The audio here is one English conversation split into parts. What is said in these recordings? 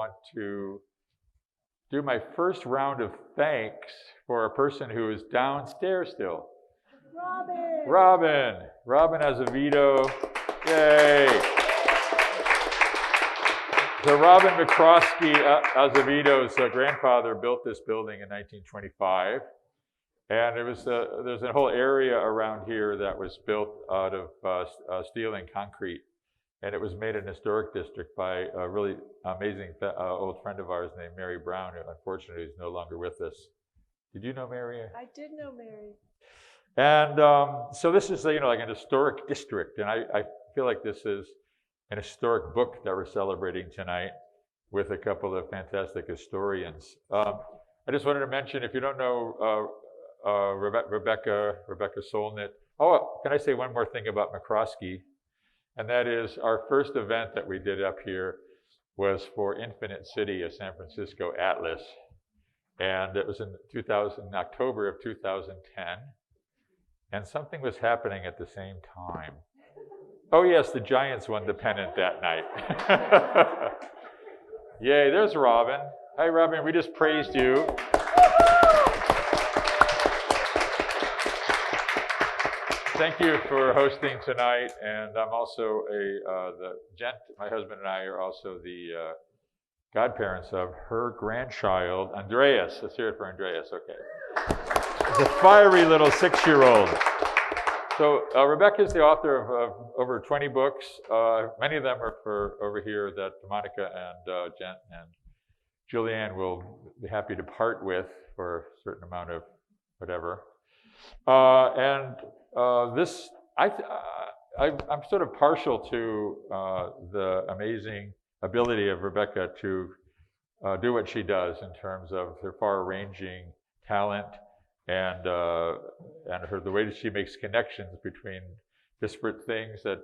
want to do my first round of thanks for a person who is downstairs still. Robin Azevedo. Yay. So Robin McCroskey Azevedo's grandfather built this building in 1925. And there's a whole area around here that was built out of steel and concrete. And it was made an historic district by a really amazing old friend of ours named Mary Brown, who unfortunately is no longer with us. Did you know Mary? I did know Mary. And so this is, like an historic district. And I feel like this is an historic book that we're celebrating tonight with a couple of fantastic historians. I just wanted to mention, if you don't know Rebecca Solnit. Oh, can I say one more thing about McCroskey? And that is our first event that we did up here was for Infinite City, a San Francisco atlas. And it was in October of 2010. And something was happening at the same time. Oh yes, the Giants won the pennant that night. Yay, there's Robin. Hi Robin, we just praised you. Thank you for hosting tonight, and I'm also my husband and I are also the godparents of her grandchild, Andreas. Let's hear it for Andreas, okay. He's a fiery little 6-year-old. So Rebecca is the author of over 20 books. Many of them are for over here that Monica and Jen and Julianne will be happy to part with for a certain amount of whatever. I'm sort of partial to the amazing ability of Rebecca to do what she does in terms of her far-ranging talent and the way that she makes connections between disparate things that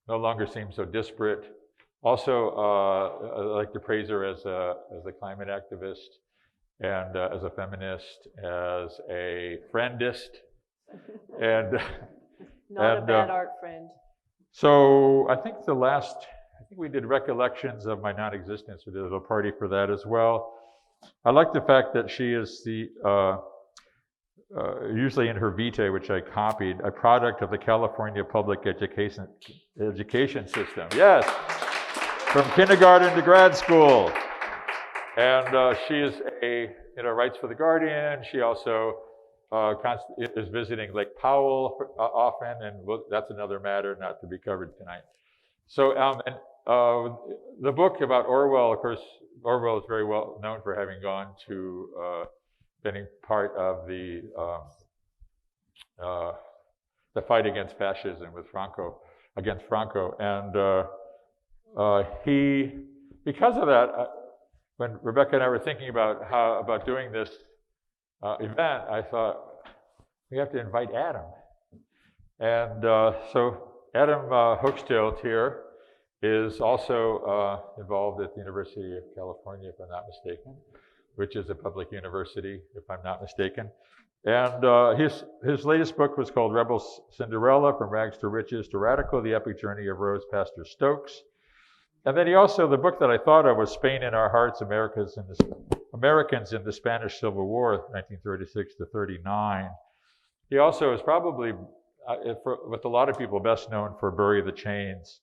no longer seem so disparate. Also, I like to praise her as a climate activist and as a feminist, as a friendist, and not a bad art friend. So I think we did recollections of my non-existence. We did a little party for that as well. I like the fact that she is usually in her vitae, which I copied, a product of the California public education system. Yes, from kindergarten to grad school. And she is writes for The Guardian. She also is visiting Lake Powell often, and that's another matter not to be covered tonight. So, the book about Orwell, of course, Orwell is very well known for having gone to being part of the fight against fascism with Franco, and because of that, when Rebecca and I were thinking about doing this event, I thought we have to invite Adam, and so Adam Hochschild here is also involved at the University of California, if I'm not mistaken, which is a public university, if I'm not mistaken. And his latest book was called Rebel Cinderella, From Rags to Riches to Radical, The Epic Journey of Rose Pastor Stokes. And then the book that I thought of was Spain in Our Hearts, Americans in the Spanish Civil War, 1936 to 39. He also is probably, with a lot of people, best known for Bury the Chains,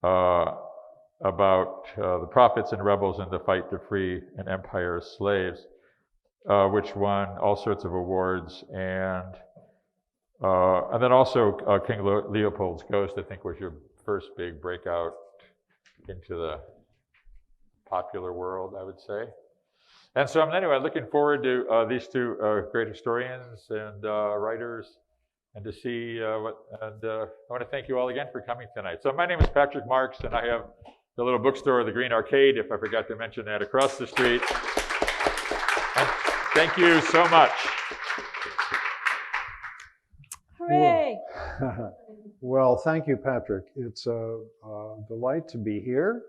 about the prophets and rebels in the fight to free an empire's slaves, which won all sorts of awards. And then also King Leopold's Ghost, I think, was your first big breakout into the popular world, I would say. And so anyway, looking forward to these two great historians and writers, and to see I want to thank you all again for coming tonight. So my name is Patrick Marks, and I have the little bookstore, the Green Arcade, if I forgot to mention that, across the street. And thank you so much. Hooray! Well, thank you, Patrick. It's a delight to be here.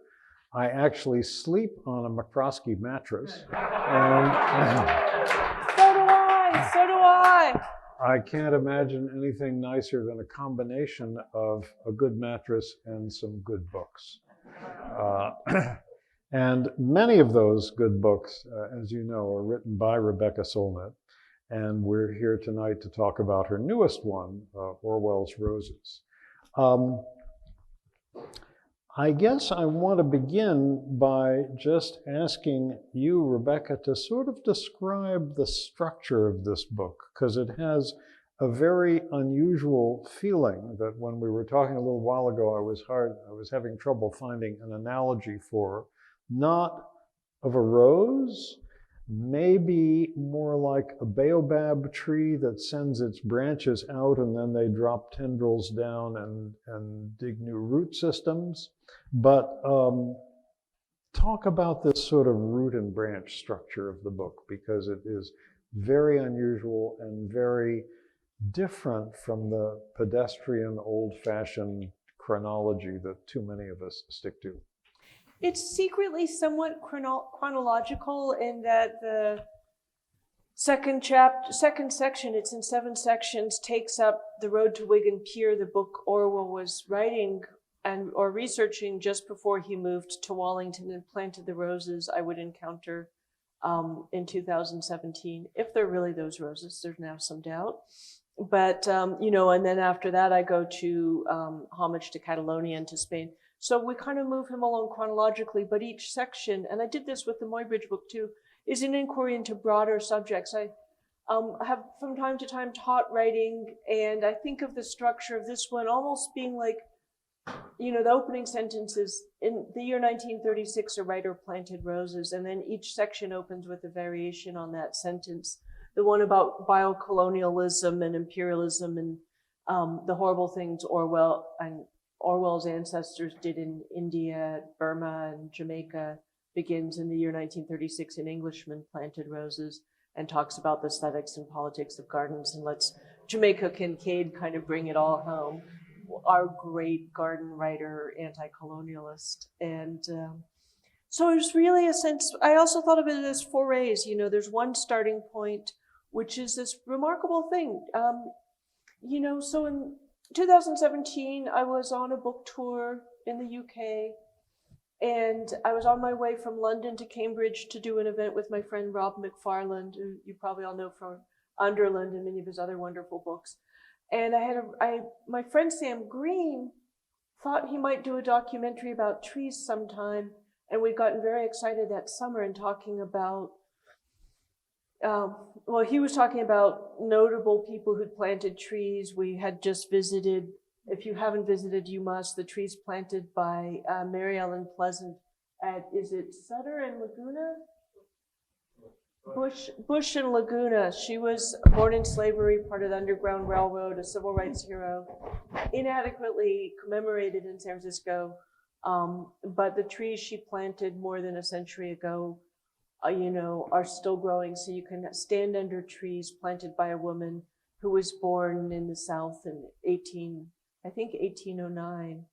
I actually sleep on a McCroskey mattress. And So do I. I can't imagine anything nicer than a combination of a good mattress and some good books. And many of those good books, as you know, are written by Rebecca Solnit. And we're here tonight to talk about her newest one, Orwell's Roses. I guess I want to begin by just asking you, Rebecca, to sort of describe the structure of this book, because it has a very unusual feeling that when we were talking a little while ago, I was having trouble finding an analogy for, not of a rose, maybe more like a baobab tree that sends its branches out and then they drop tendrils down and dig new root systems. But talk about this sort of root and branch structure of the book, because it is very unusual and very different from the pedestrian, old-fashioned chronology that too many of us stick to. It's secretly somewhat chronological in that the second section, it's in 7 sections, takes up the road to Wigan Pier, the book Orwell was writing or researching just before he moved to Wallington and planted the roses I would encounter in 2017. If they're really those roses, there's now some doubt. But, and then after that, I go to Homage to Catalonia and to Spain. So we kind of move him along chronologically, but each section, and I did this with the Muybridge book too, is an inquiry into broader subjects. I have from time to time taught writing, and I think of the structure of this one almost being like, the opening sentence is, in the year 1936, a writer planted roses, and then each section opens with a variation on that sentence. The one about biocolonialism and imperialism and the horrible things Orwell's ancestors did in India, Burma, and Jamaica begins in the year 1936. An Englishman planted roses and talks about the aesthetics and politics of gardens and lets Jamaica Kincaid kind of bring it all home, our great garden writer, anti-colonialist. And so it was really a sense, I also thought of it as forays. There's one starting point, which is this remarkable thing. So in 2017, I was on a book tour in the UK, and I was on my way from London to Cambridge to do an event with my friend Rob McFarland, who you probably all know from Underland and many of his other wonderful books. And my friend Sam Green thought he might do a documentary about trees sometime, and we'd gotten very excited that summer and talking about he was talking about notable people who'd planted trees. We had just visited, if you haven't visited, you must, the trees planted by Mary Ellen Pleasant at, is it Sutter and Laguna? Bush and Laguna. She was born in slavery, part of the Underground Railroad, a civil rights hero, inadequately commemorated in San Francisco. But the trees she planted more than a century ago are still growing, so you can stand under trees planted by a woman who was born in the South in 1809,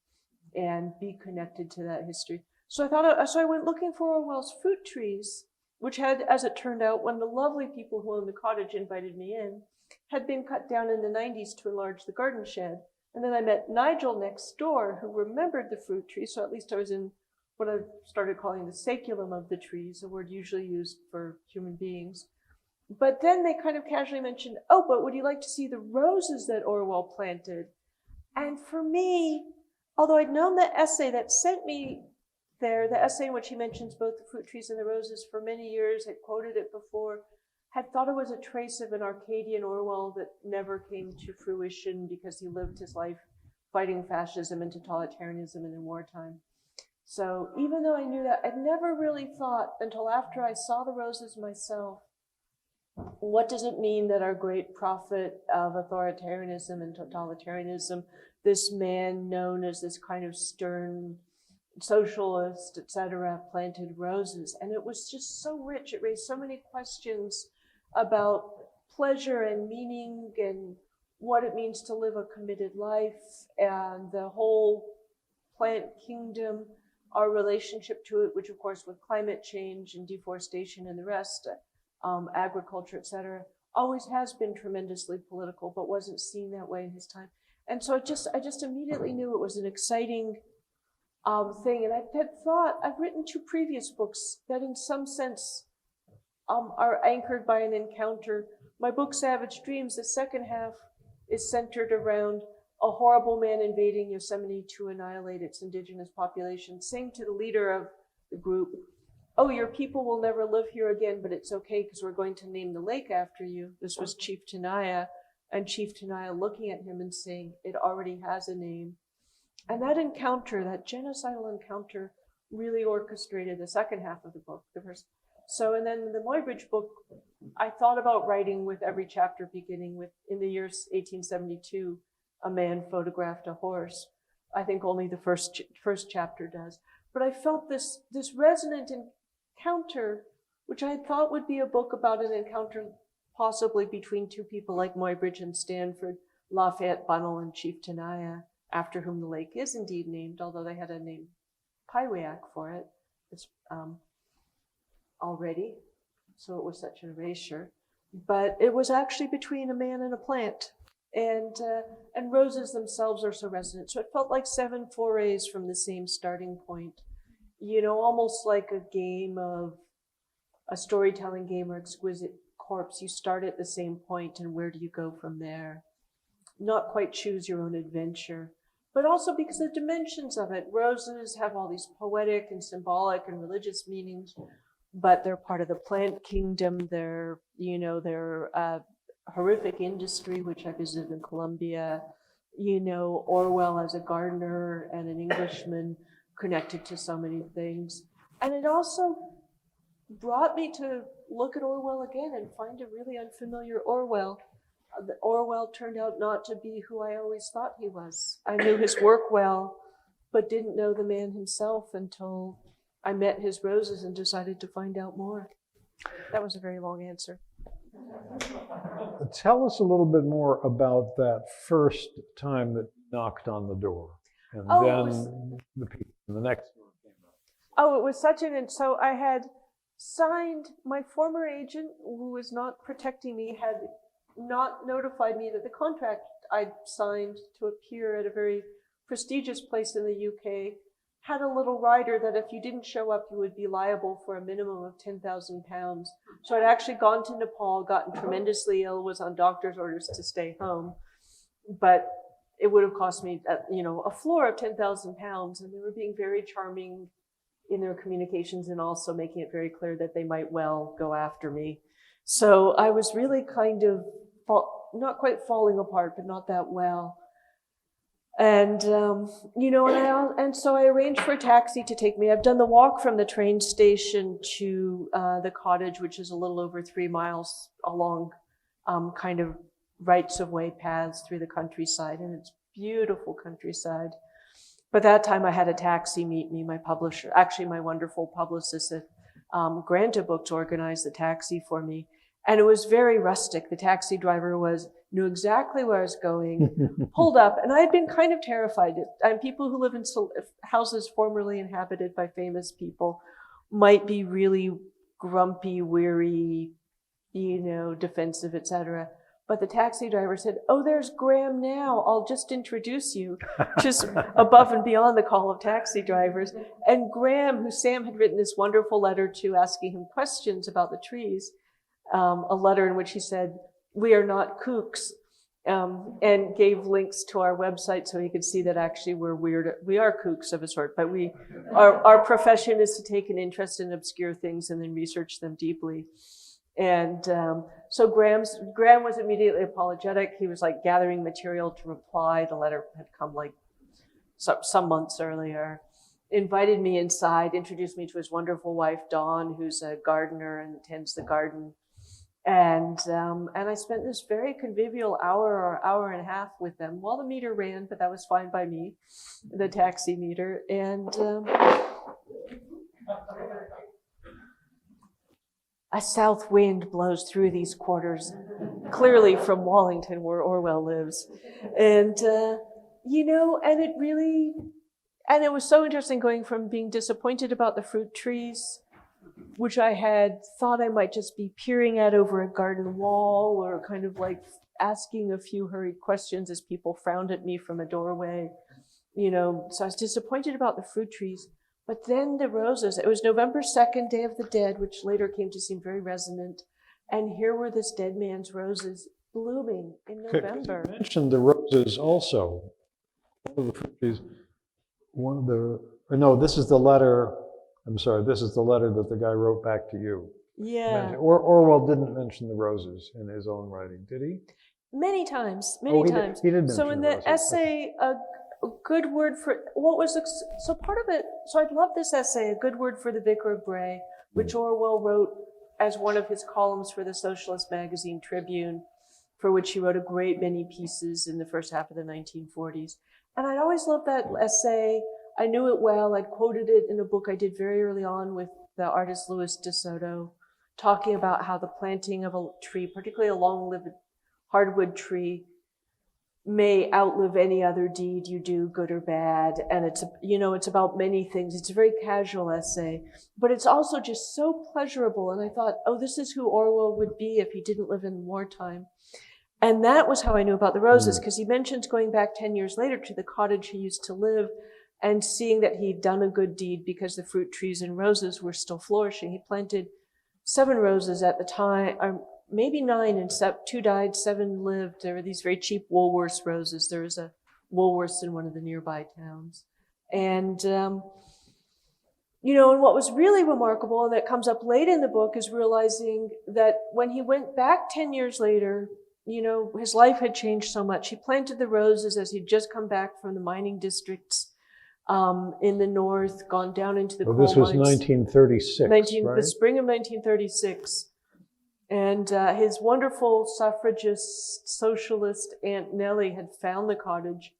and be connected to that history. So I went looking for Orwell's fruit trees, which had, as it turned out, one of the lovely people who owned the cottage invited me in, had been cut down in the 90s to enlarge the garden shed. And then I met Nigel next door, who remembered the fruit tree, so at least I was in what I started calling the saculum of the trees, a word usually used for human beings. But then they kind of casually mentioned, oh, but would you like to see the roses that Orwell planted? And for me, although I'd known the essay that sent me there, the essay in which he mentions both the fruit trees and the roses for many years, had quoted it before, had thought it was a trace of an Arcadian Orwell that never came to fruition because he lived his life fighting fascism and totalitarianism and in wartime. So even though I knew that, I'd never really thought until after I saw the roses myself, what does it mean that our great prophet of authoritarianism and totalitarianism, this man known as this kind of stern socialist, etc., planted roses? And it was just so rich. It raised so many questions about pleasure and meaning and what it means to live a committed life and the whole plant kingdom, our relationship to it, which of course with climate change and deforestation and the rest, agriculture, etc., always has been tremendously political, but wasn't seen that way in his time. And so I just immediately knew it was an exciting thing. And I had thought, I've written 2 previous books that in some sense are anchored by an encounter. My book, Savage Dreams, the second half is centered around a horrible man invading Yosemite to annihilate its indigenous population, saying to the leader of the group, "Oh, your people will never live here again, but it's okay because we're going to name the lake after you." This was Chief Tenaya, and Chief Tenaya looking at him and saying, "It already has a name." And that encounter, that genocidal encounter, really orchestrated the second half of the book. So, and then the Muybridge book, I thought about writing with every chapter beginning with, in the year 1872, a man photographed a horse. I think only the first chapter does. But I felt this resonant encounter, which I thought would be a book about an encounter possibly between 2 people like Muybridge and Stanford, Lafayette Bunnell and Chief Tenaya, after whom the lake is indeed named, although they had a name Pyewayak for it already, so it was such an erasure. But it was actually between a man and a plant, and roses themselves are so resonant. So it felt like 7 forays from the same starting point, almost like a game of a storytelling game or Exquisite Corpse. You start at the same point, and where do you go from there? Not quite choose your own adventure, but also because of the dimensions of it. Roses have all these poetic and symbolic and religious meanings, but they're part of the plant kingdom. They're horrific industry, which I visited in Colombia. Orwell as a gardener and an Englishman connected to so many things. And it also brought me to look at Orwell again and find a really unfamiliar Orwell. Orwell turned out not to be who I always thought he was. I knew his work well, but didn't know the man himself until I met his roses and decided to find out more. That was a very long answer. Tell us a little bit more about that first time that you knocked on the door, and the next door came up. Oh, it was such so I had signed, my former agent, who was not protecting me, had not notified me that the contract I'd signed to appear at a very prestigious place in the UK had a little rider that if you didn't show up, you would be liable for a minimum of £10,000. So I'd actually gone to Nepal, gotten tremendously ill, was on doctor's orders to stay home, but it would have cost me, a floor of £10,000. And they were being very charming in their communications and also making it very clear that they might well go after me. So I was really kind of not quite falling apart, but not that well. And, and so I arranged for a taxi to take me. I've done the walk from the train station to the cottage, which is a little over 3 miles along kind of rights-of-way paths through the countryside, and it's beautiful countryside. But that time I had a taxi meet me, my publisher, actually my wonderful publicist at Granta Books organized the taxi for me. And it was very rustic. The taxi driver knew exactly where I was going, pulled up, and I had been kind of terrified. And people who live in houses formerly inhabited by famous people might be really grumpy, weary, defensive, etc. But the taxi driver said, "Oh, there's Graham now. I'll just introduce you," just above and beyond the call of taxi drivers. And Graham, who Sam had written this wonderful letter to asking him questions about the trees, a letter in which he said, "We are not kooks," and gave links to our website so he could see that actually we are kooks of a sort, but our profession is to take an interest in obscure things and then research them deeply. And so Graham was immediately apologetic. He was like gathering material to reply. The letter had come like some months earlier. Invited me inside, introduced me to his wonderful wife, Dawn, who's a gardener and tends the garden. And I spent this very convivial hour and a half with them while the meter ran, but that was fine by me, the taxi meter. And a south wind blows through these quarters, clearly from Wallington, where Orwell lives. And, and it was so interesting going from being disappointed about the fruit trees, which I had thought I might just be peering at over a garden wall or kind of like asking a few hurried questions as people frowned at me from a doorway, So I was disappointed about the fruit trees. But then the roses, it was November 2nd, Day of the Dead, which later came to seem very resonant. And here were this dead man's roses blooming in November. You mentioned the roses also. One of the fruit trees, no, this is the letter, I'm sorry, this is the letter that the guy wrote back to you. Yeah. Orwell didn't mention the roses in his own writing, did he? Many times, many times. He did mention so in the the roses. essay, a good word for, what was, so part of it, so I love this essay, A Good Word for the Vicar of Bray, which Orwell wrote as one of his columns for the socialist magazine Tribune, for which he wrote a great many pieces in the first half of the 1940s. And I'd always loved that essay. I knew it well. I'd quoted it in a book I did very early on with the artist Louis de Soto, talking about how the planting of a tree, particularly a long-lived hardwood tree, may outlive any other deed you do, good or bad. And it's about many things. It's a very casual essay, but it's also just so pleasurable. And I thought, oh, this is who Orwell would be if he didn't live in wartime. And that was how I knew about the roses, because he mentions going back 10 years later to the cottage he used to live and seeing that he'd done a good deed because the fruit trees and roses were still flourishing. He planted 7 roses at the time, or maybe 9, and 2 died, 7 lived. There were these very cheap Woolworths roses. There was a Woolworths in one of the nearby towns. And, and what was really remarkable, and that comes up late in the book, is realizing that when he went back 10 years later, his life had changed so much. He planted the roses as he'd just come back from the mining districts in the north, gone down into the coal mines. This was 1936, right? The spring of 1936. And his wonderful suffragist, socialist Aunt Nellie had found the cottage,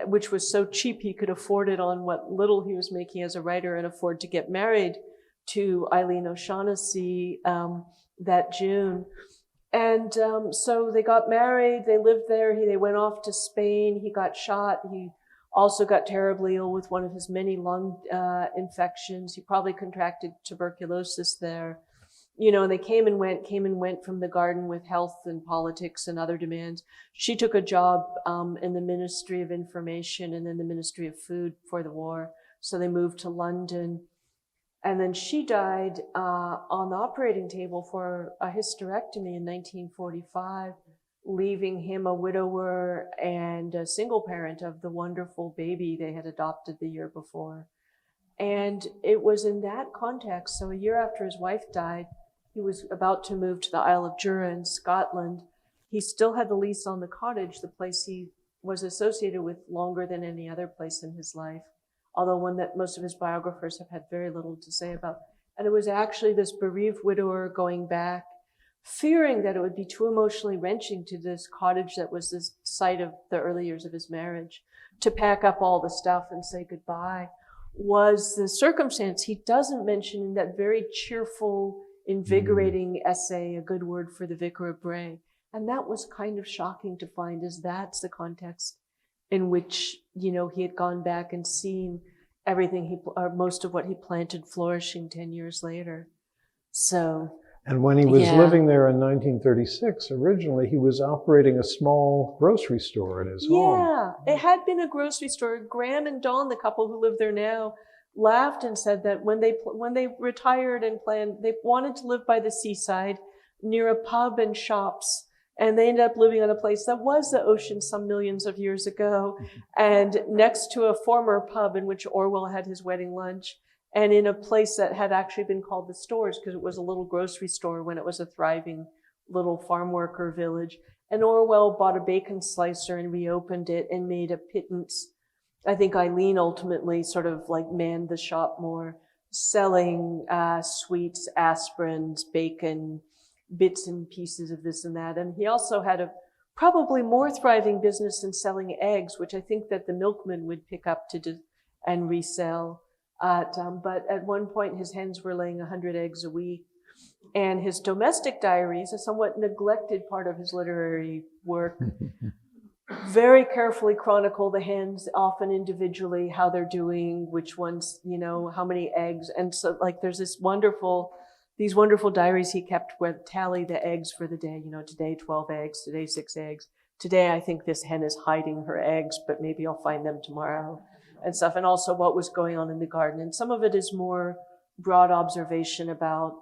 which was so cheap he could afford it on what little he was making as a writer and afford to get married to Eileen O'Shaughnessy that June. And so they got married, they lived there, they went off to Spain, he got shot, he also got terribly ill with one of his many lung infections. He probably contracted tuberculosis there. And they came and went from the garden with health and politics and other demands. She took a job in the Ministry of Information and then the Ministry of Food for the war. So they moved to London. And then she died on the operating table for a hysterectomy in 1945, leaving him a widower and a single parent of the wonderful baby they had adopted the year before. And it was in that context, so a year after his wife died, he was about to move to the Isle of Jura in Scotland. He still had the lease on the cottage, the place he was associated with longer than any other place in his life, although one that most of his biographers have had very little to say about. And it was actually this bereaved widower going back, fearing that it would be too emotionally wrenching to this cottage that was the site of the early years of his marriage, to pack up all the stuff and say goodbye, was the circumstance he doesn't mention in that very cheerful, invigorating essay, A Good Word for the Vicar of Bray. And that was kind of shocking to find, as that's the context in which, he had gone back and seen everything or most of what he planted flourishing 10 years later. So. And when he was living there in 1936, originally he was operating a small grocery store in his home. Yeah, it had been a grocery store. Graham and Dawn, the couple who live there now, laughed and said that when they retired and planned, they wanted to live by the seaside near a pub and shops. And they ended up living on a place that was the ocean some millions of years ago, and next to a former pub in which Orwell had his wedding lunch, and in a place that had actually been called the Stores because it was a little grocery store when it was a thriving little farm worker village. And Orwell bought a bacon slicer and reopened it and made a pittance. I think Eileen ultimately sort of like manned the shop more, selling sweets, aspirins, bacon, bits and pieces of this and that. And he also had a probably more thriving business in selling eggs, which I think that the milkman would pick up and resell. But at one point, his hens were laying 100 eggs a week. And his domestic diaries, a somewhat neglected part of his literary work, very carefully chronicle the hens, often individually, how they're doing, which ones, how many eggs. And so there's these wonderful diaries he kept where tally the eggs for the day, today 12 eggs, today 6 eggs, today I think this hen is hiding her eggs, but maybe I'll find them tomorrow and stuff. And also what was going on in the garden. And some of it is more broad observation about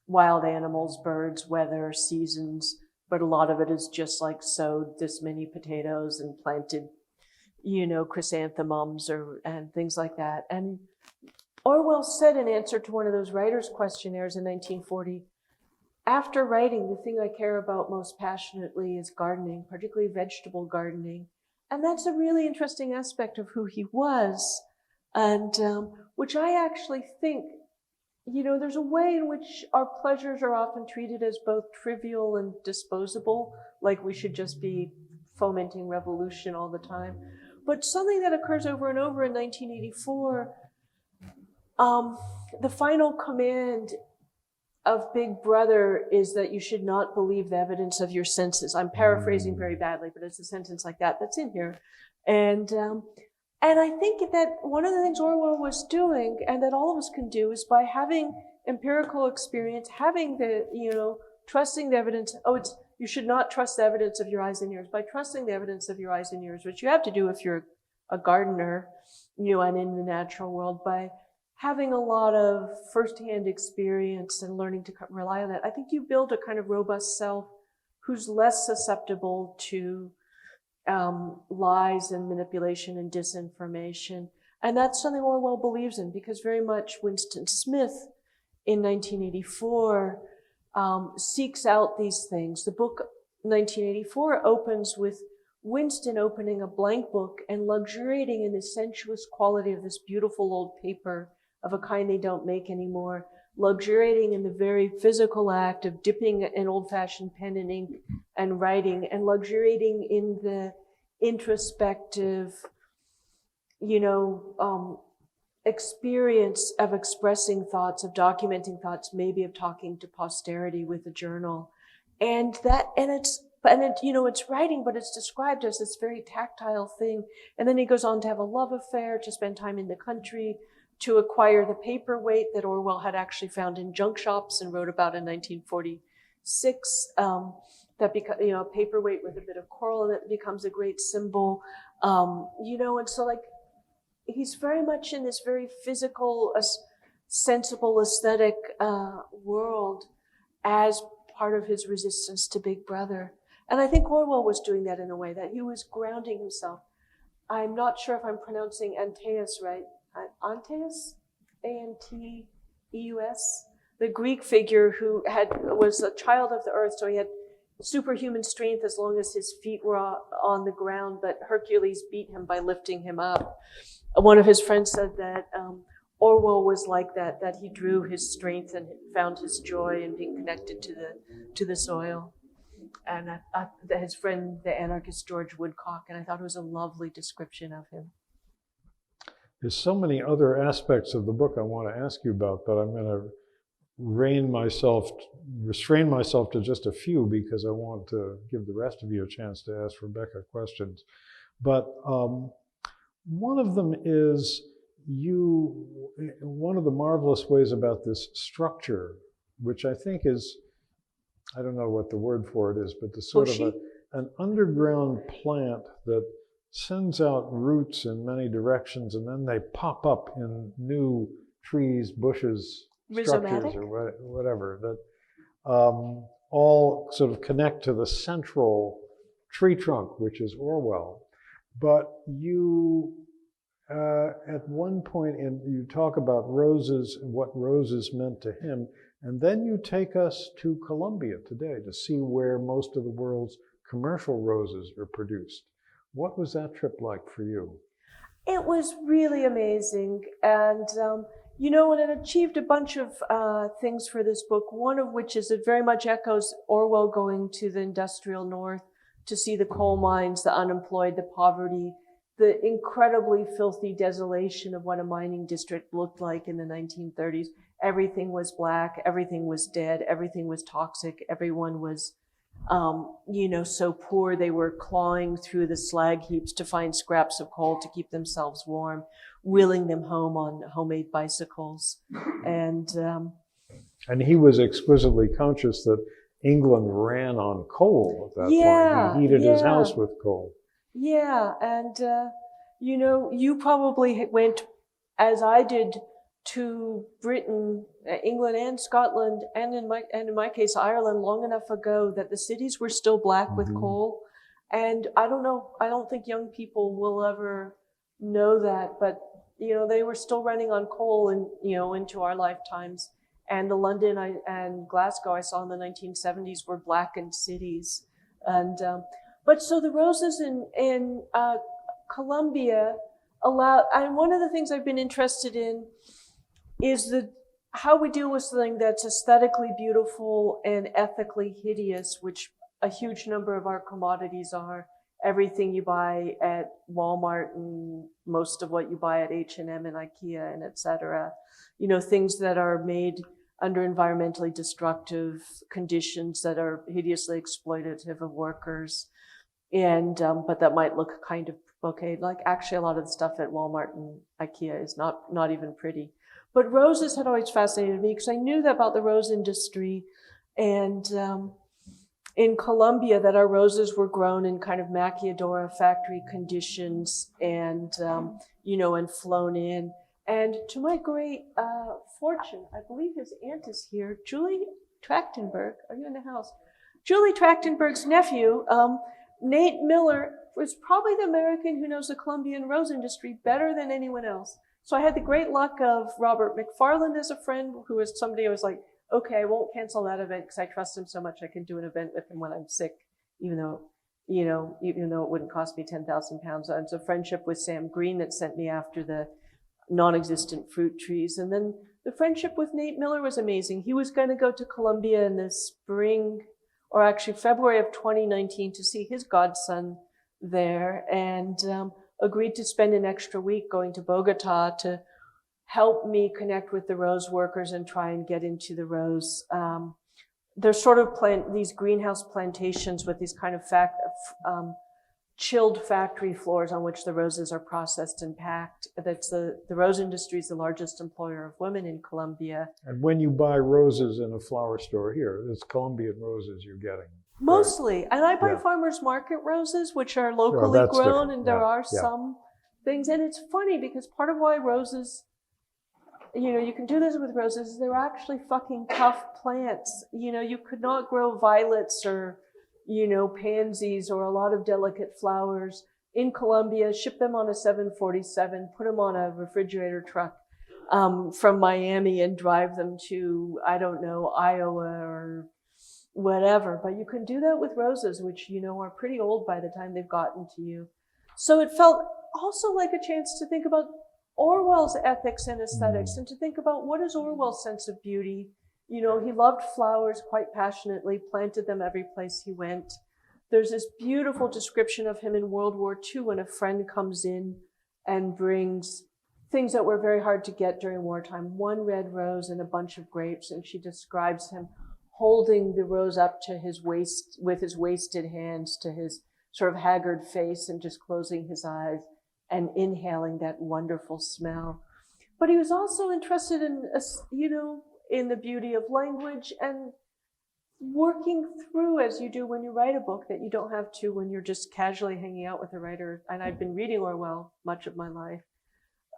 wild animals, birds, weather, seasons, but a lot of it is just like sowed this many potatoes and planted, chrysanthemums and things like that. And Orwell said in answer to one of those writers' questionnaires in 1940, after writing, the thing I care about most passionately is gardening, particularly vegetable gardening. And that's a really interesting aspect of who he was, and which I actually think, there's a way in which our pleasures are often treated as both trivial and disposable, like we should just be fomenting revolution all the time. But something that occurs over and over in 1984, the final command of Big Brother is that you should not believe the evidence of your senses. I'm paraphrasing very badly, but it's a sentence like that that's in here. And I think that one of the things Orwell was doing, and that all of us can do, is by having empirical experience, having trusting the evidence. You should not trust the evidence of your eyes and ears. By trusting the evidence of your eyes and ears, which you have to do if you're a gardener, and in the natural world, by having a lot of firsthand experience and learning to rely on that, I think you build a kind of robust self who's less susceptible to lies and manipulation and disinformation. And that's something Orwell believes in, because very much Winston Smith in 1984 seeks out these things. The book 1984 opens with Winston opening a blank book and luxuriating in the sensuous quality of this beautiful old paper of a kind they don't make anymore, luxuriating in the very physical act of dipping an old-fashioned pen in ink and writing, and luxuriating in the introspective, experience of expressing thoughts, of documenting thoughts, maybe of talking to posterity with a journal. It's writing, but it's described as this very tactile thing. And then he goes on to have a love affair, to spend time in the country, to acquire the paperweight that Orwell had actually found in junk shops and wrote about in 1946. A paperweight with a bit of coral in it becomes a great symbol. And so he's very much in this very physical, sensible, aesthetic world as part of his resistance to Big Brother. And I think Orwell was doing that in a way, that he was grounding himself. I'm not sure if I'm pronouncing Antaeus right. Antaeus? A-N-T-E-U-S? The Greek figure who was a child of the earth, so he had superhuman strength as long as his feet were on the ground, but Hercules beat him by lifting him up. One of his friends said that Orwell was like that he drew his strength and found his joy in being connected to the soil. And his friend, the anarchist George Woodcock, and I thought it was a lovely description of him. There's so many other aspects of the book I want to ask you about, but I'm going to restrain myself to just a few, because I want to give the rest of you a chance to ask Rebecca questions. But one of them is one of the marvelous ways about this structure, which I think is, I don't know what the word for it is, but the sort of an underground plant that sends out roots in many directions, and then they pop up in new trees, bushes, structures, or whatever, that all sort of connect to the central tree trunk, which is Orwell. But you, at one point, you talk about roses and what roses meant to him, and then you take us to Colombia today to see where most of the world's commercial roses are produced. What was that trip like for you? It was really amazing. And, and it achieved a bunch of things for this book, one of which is it very much echoes Orwell going to the industrial north to see the coal mines, the unemployed, the poverty, the incredibly filthy desolation of what a mining district looked like in the 1930s. Everything was black, everything was dead, everything was toxic, everyone was so poor they were clawing through the slag heaps to find scraps of coal to keep themselves warm, wheeling them home on homemade bicycles. And he was exquisitely conscious that England ran on coal at that Yeah, point. He heated his yeah. house with coal. Yeah, and you know, you probably went, as I did, to Britain, England, and Scotland, and in my case, Ireland, long enough ago that the cities were still black with coal. And I don't know, I don't think young people will ever know that, but you know, they were still running on coal, and you know, into our lifetimes. And the London and Glasgow I saw in the 1970s were blackened cities, and but so the roses in Colombia allow, and one of the things I've been interested in is how we deal with something that's aesthetically beautiful and ethically hideous, which a huge number of our commodities are. Everything you buy at Walmart and most of what you buy at H&M and IKEA and et cetera. You know, things that are made under environmentally destructive conditions that are hideously exploitative of workers. And, but that might look kind of okay. Like actually a lot of the stuff at Walmart and IKEA is not even pretty. But roses had always fascinated me because I knew that about the rose industry, and in Colombia that our roses were grown in kind of maquiladora factory conditions, and you know, and flown in. And to my great fortune, I believe his aunt is here, Julie Trachtenberg. Are you in the house? Julie Trachtenberg's nephew, Nate Miller, was probably the American who knows the Colombian rose industry better than anyone else. So I had the great luck of Robert McFarland as a friend, who was somebody I was like, okay, I won't cancel that event because I trust him so much I can do an event with him when I'm sick, even though it wouldn't cost me 10,000 pounds. And so friendship with Sam Green that sent me after the non-existent fruit trees. And then the friendship with Nate Miller was amazing. He was going to go to Colombia in the spring, or actually February of 2019, to see his godson there, and agreed to spend an extra week going to Bogota to help me connect with the rose workers and try and get into the rose. There's sort of these greenhouse plantations with these kind of chilled factory floors on which the roses are processed and packed. That's the rose industry is the largest employer of women in Colombia. And when you buy roses in a flower store here, it's Colombian roses you're getting. Mostly. Right? And I buy Yeah. farmers market roses, which are locally that's grown, different. and there Yeah, are yeah. some things. And it's funny because part of why roses, you know, you can do this with roses, they're actually fucking tough plants. You know, you could not grow violets or, you know, pansies or a lot of delicate flowers in Colombia, ship them on a 747, put them on a refrigerator truck from Miami and drive them to, I don't know, Iowa or whatever. But you can do that with roses, which, you know, are pretty old by the time they've gotten to you. So it felt also like a chance to think about Orwell's ethics and aesthetics, and to think about what is Orwell's sense of beauty. You know, he loved flowers quite passionately, planted them every place he went. There's this beautiful description of him in World War II when a friend comes in and brings things that were very hard to get during wartime, one red rose and a bunch of grapes, and she describes him holding the rose up to his waist with his wasted hands to his sort of haggard face and just closing his eyes and inhaling that wonderful smell. But he was also interested in, you know, in the beauty of language and working through, as you do when you write a book, that you don't have to when you're just casually hanging out with a writer. And I've been reading Orwell much of my life.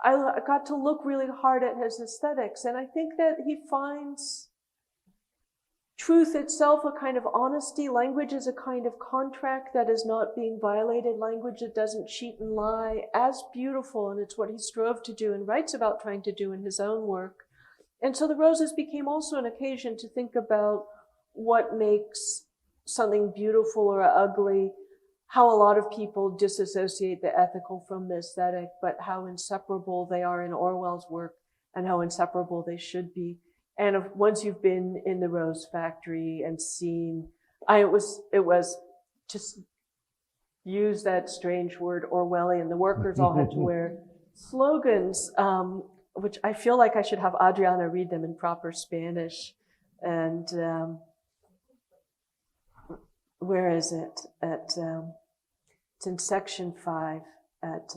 I got to look really hard at his aesthetics, and I think that he finds truth itself a kind of honesty. Language is a kind of contract that is not being violated. Language that doesn't cheat and lie, as beautiful, and it's what he strove to do and writes about trying to do in his own work. And so the roses became also an occasion to think about what makes something beautiful or ugly, how a lot of people disassociate the ethical from the aesthetic, but how inseparable they are in Orwell's work and how inseparable they should be. And once you've been in the rose factory and seen, it was just use that strange word, Orwellian. The workers all had to wear slogans, which I feel like I should have Adriana read them in proper Spanish. And where is it? It's in section 5 at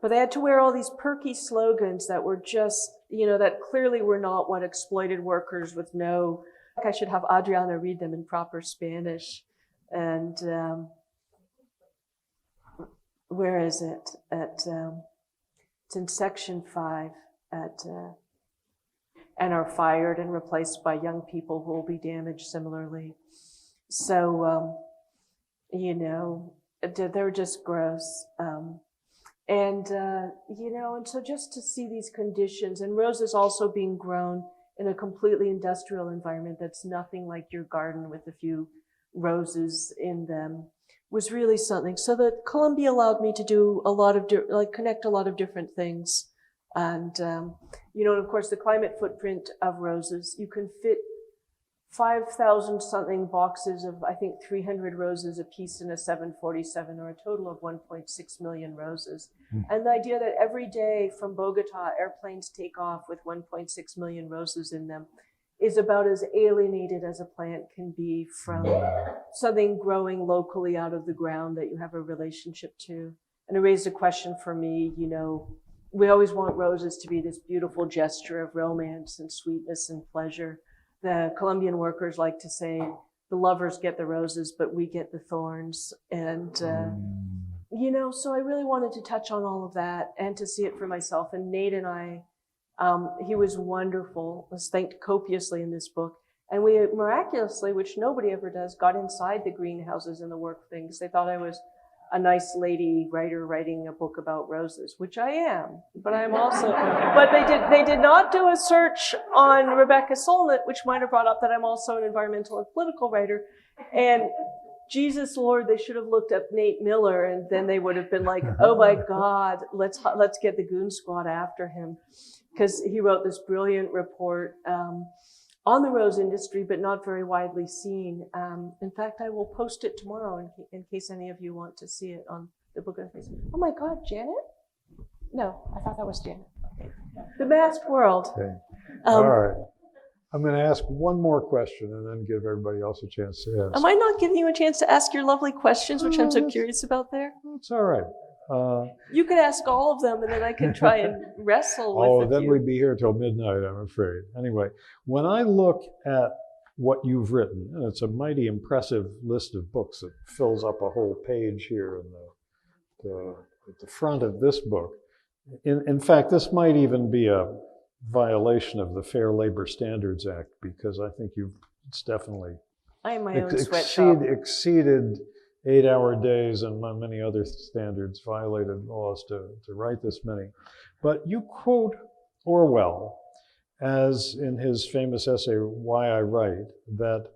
But they had to wear all these perky slogans that were just, that clearly were not what exploited workers with no, I should have Adriana read them in proper Spanish. And where is it? It's in section 5 and are fired and replaced by young people who will be damaged similarly. So, they're just gross. And so just to see these conditions, and roses also being grown in a completely industrial environment that's nothing like your garden with a few roses in them, was really something. So that Columbia allowed me to do a lot of, connect a lot of different things. And, and of course, the climate footprint of roses, you can fit 5,000 something boxes of, I think, 300 roses a piece in a 747, or a total of 1.6 million roses. And the idea that every day from Bogota, airplanes take off with 1.6 million roses in them is about as alienated as a plant can be from something growing locally out of the ground that you have a relationship to. And it raised a question for me, we always want roses to be this beautiful gesture of romance and sweetness and pleasure. The Colombian workers like to say, the lovers get the roses, but we get the thorns. And, so I really wanted to touch on all of that and to see it for myself. And Nate and I, he was wonderful, was thanked copiously in this book. And we miraculously, which nobody ever does, got inside the greenhouses and the work things. They thought I was a nice lady writer writing a book about roses, which I am, but I'm also, but they did not do a search on Rebecca Solnit, which might have brought up that I'm also an environmental and political writer. And Jesus Lord, they should have looked up Nate Miller, and then they would have been like, oh my God, let's get the goon squad after him. Because he wrote this brilliant report, on the rose industry, but not very widely seen. In fact, I will post it tomorrow in case any of you want to see it on the book of Facebook. Oh my God, Janet? No, I thought that was Janet. Okay. The Masked World. Okay. All right. I'm going to ask one more question and then give everybody else a chance to ask. Am I not giving you a chance to ask your lovely questions, which I'm so curious about there? It's all right. You could ask all of them, and then I can try and wrestle with Oh, then we'd be here till midnight, I'm afraid. Anyway, when I look at what you've written, and it's a mighty impressive list of books that fills up a whole page here at the front of this book. In fact, this might even be a violation of the Fair Labor Standards Act, because I think it's definitely I am my own sweatshop. Exceeded 8-hour days and many other standards, violated laws to write this many. But you quote Orwell as in his famous essay, Why I Write, that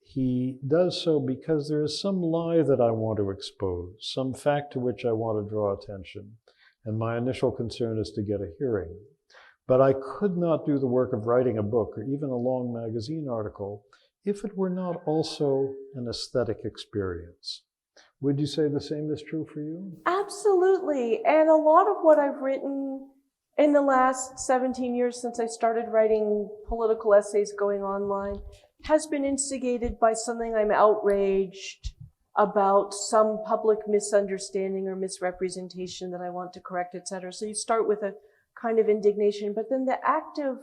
he does so because there is some lie that I want to expose, some fact to which I want to draw attention, and my initial concern is to get a hearing. But I could not do the work of writing a book or even a long magazine article if it were not also an aesthetic experience. Would you say the same is true for you? Absolutely. And a lot of what I've written in the last 17 years since I started writing political essays going online has been instigated by something I'm outraged about, some public misunderstanding or misrepresentation that I want to correct, etc. So you start with a kind of indignation, but then the act of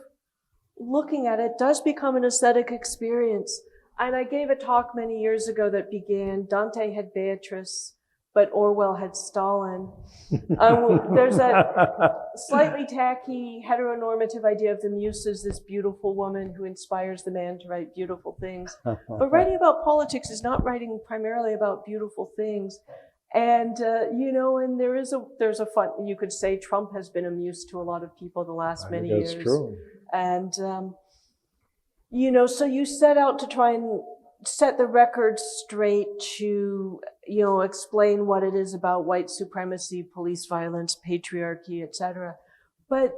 looking at it does become an aesthetic experience. And I gave a talk many years ago that began, Dante had Beatrice, but Orwell had Stalin. There's a slightly tacky heteronormative idea of the muse as this beautiful woman who inspires the man to write beautiful things. But writing about politics is not writing primarily about beautiful things. And, and there's a fun, you could say Trump has been a muse to a lot of people the last many years. That's true. And, so you set out to try and set the record straight to, explain what it is about white supremacy, police violence, patriarchy, etc. But,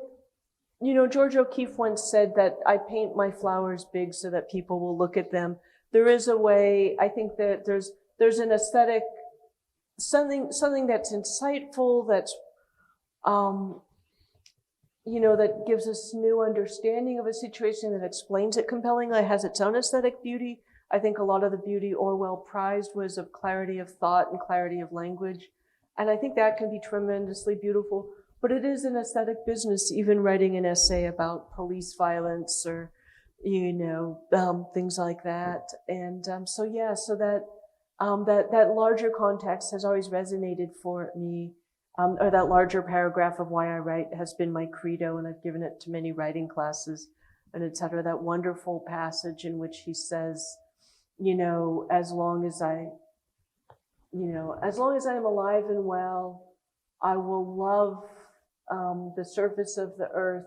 George O'Keeffe once said that I paint my flowers big so that people will look at them. There is a way, I think that there's an aesthetic, something that's insightful, that's, that gives us new understanding of a situation, that explains it compellingly, has its own aesthetic beauty. I think a lot of the beauty Orwell prized was of clarity of thought and clarity of language. And I think that can be tremendously beautiful. But it is an aesthetic business, even writing an essay about police violence or, things like that. And so that larger context has always resonated for me, or that larger paragraph of why I write has been my credo, and I've given it to many writing classes, and et cetera. That wonderful passage in which he says, as long as I am alive and well, I will love the surface of the earth,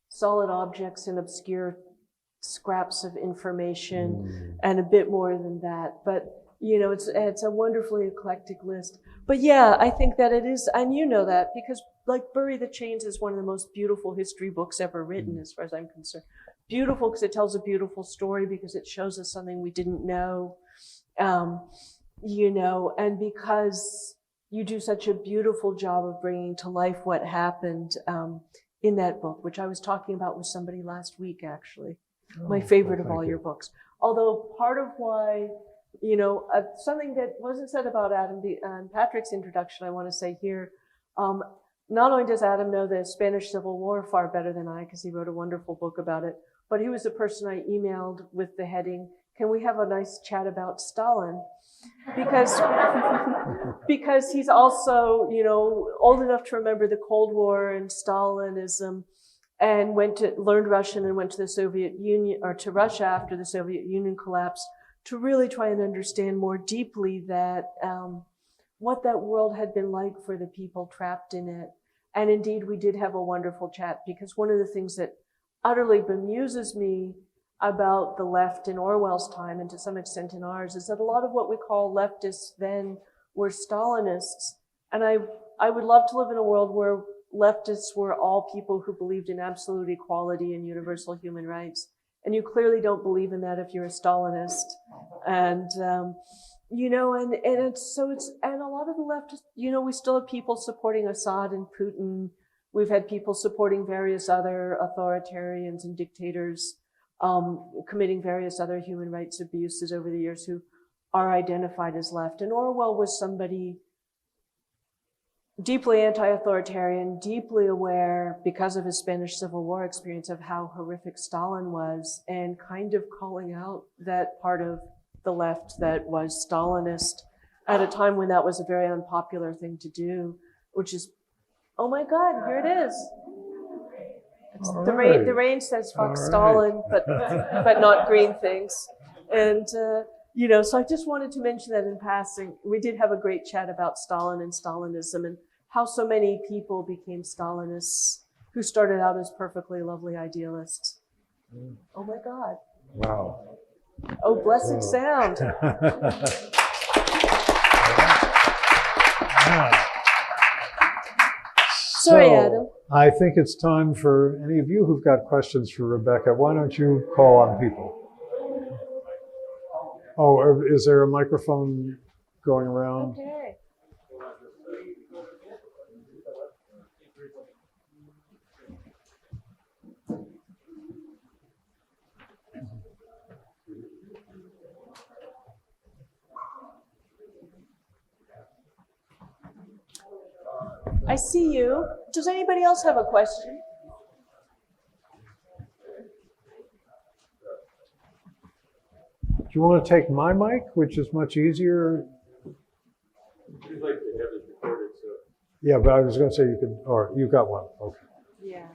solid objects and obscure scraps of information, and a bit more than that. But it's a wonderfully eclectic list. But yeah, I think that it is, and that because like Bury the Chains is one of the most beautiful history books ever written, as far as I'm concerned. Beautiful because it tells a beautiful story, because it shows us something we didn't know, and because you do such a beautiful job of bringing to life what happened in that book, which I was talking about with somebody last week, actually. My favorite of all your books. Although part of why, something that wasn't said about Adam and Patrick's introduction, I want to say here, not only does Adam know the Spanish Civil War far better than I, because he wrote a wonderful book about it, but he was the person I emailed with the heading, "Can we have a nice chat about Stalin?" Because he's also, old enough to remember the Cold War and Stalinism, and learned Russian and went to the Soviet Union, or to Russia after the Soviet Union collapsed, to really try and understand more deeply that what that world had been like for the people trapped in it. And indeed, we did have a wonderful chat, because one of the things that utterly bemuses me about the left in Orwell's time, and to some extent in ours, is that a lot of what we call leftists then were Stalinists. And I would love to live in a world where leftists were all people who believed in absolute equality and universal human rights. And you clearly don't believe in that if you're a Stalinist. And, and a lot of the leftists, we still have people supporting Assad and Putin. We've had people supporting various other authoritarians and dictators, committing various other human rights abuses over the years, who are identified as left. And Orwell was somebody deeply anti-authoritarian, deeply aware, because of his Spanish Civil War experience, of how horrific Stalin was, and kind of calling out that part of the left that was Stalinist at a time when that was a very unpopular thing to do, which is, oh my God, here it is. The rain says fuck Stalin, but not green things. And, so I just wanted to mention that in passing. We did have a great chat about Stalin and Stalinism, and how so many people became Stalinists who started out as perfectly lovely idealists. Oh my God. Wow. Oh, blessed sound. Sorry, Adam. I think it's time for any of you who've got questions for Rebecca. Why don't you call on people? Oh, is there a microphone going around? Okay. I see you. Does anybody else have a question? Do you want to take my mic, which is much easier? We'd like to have it recorded, so. Yeah, but I was going to say you could, or you got one. Okay. Yeah.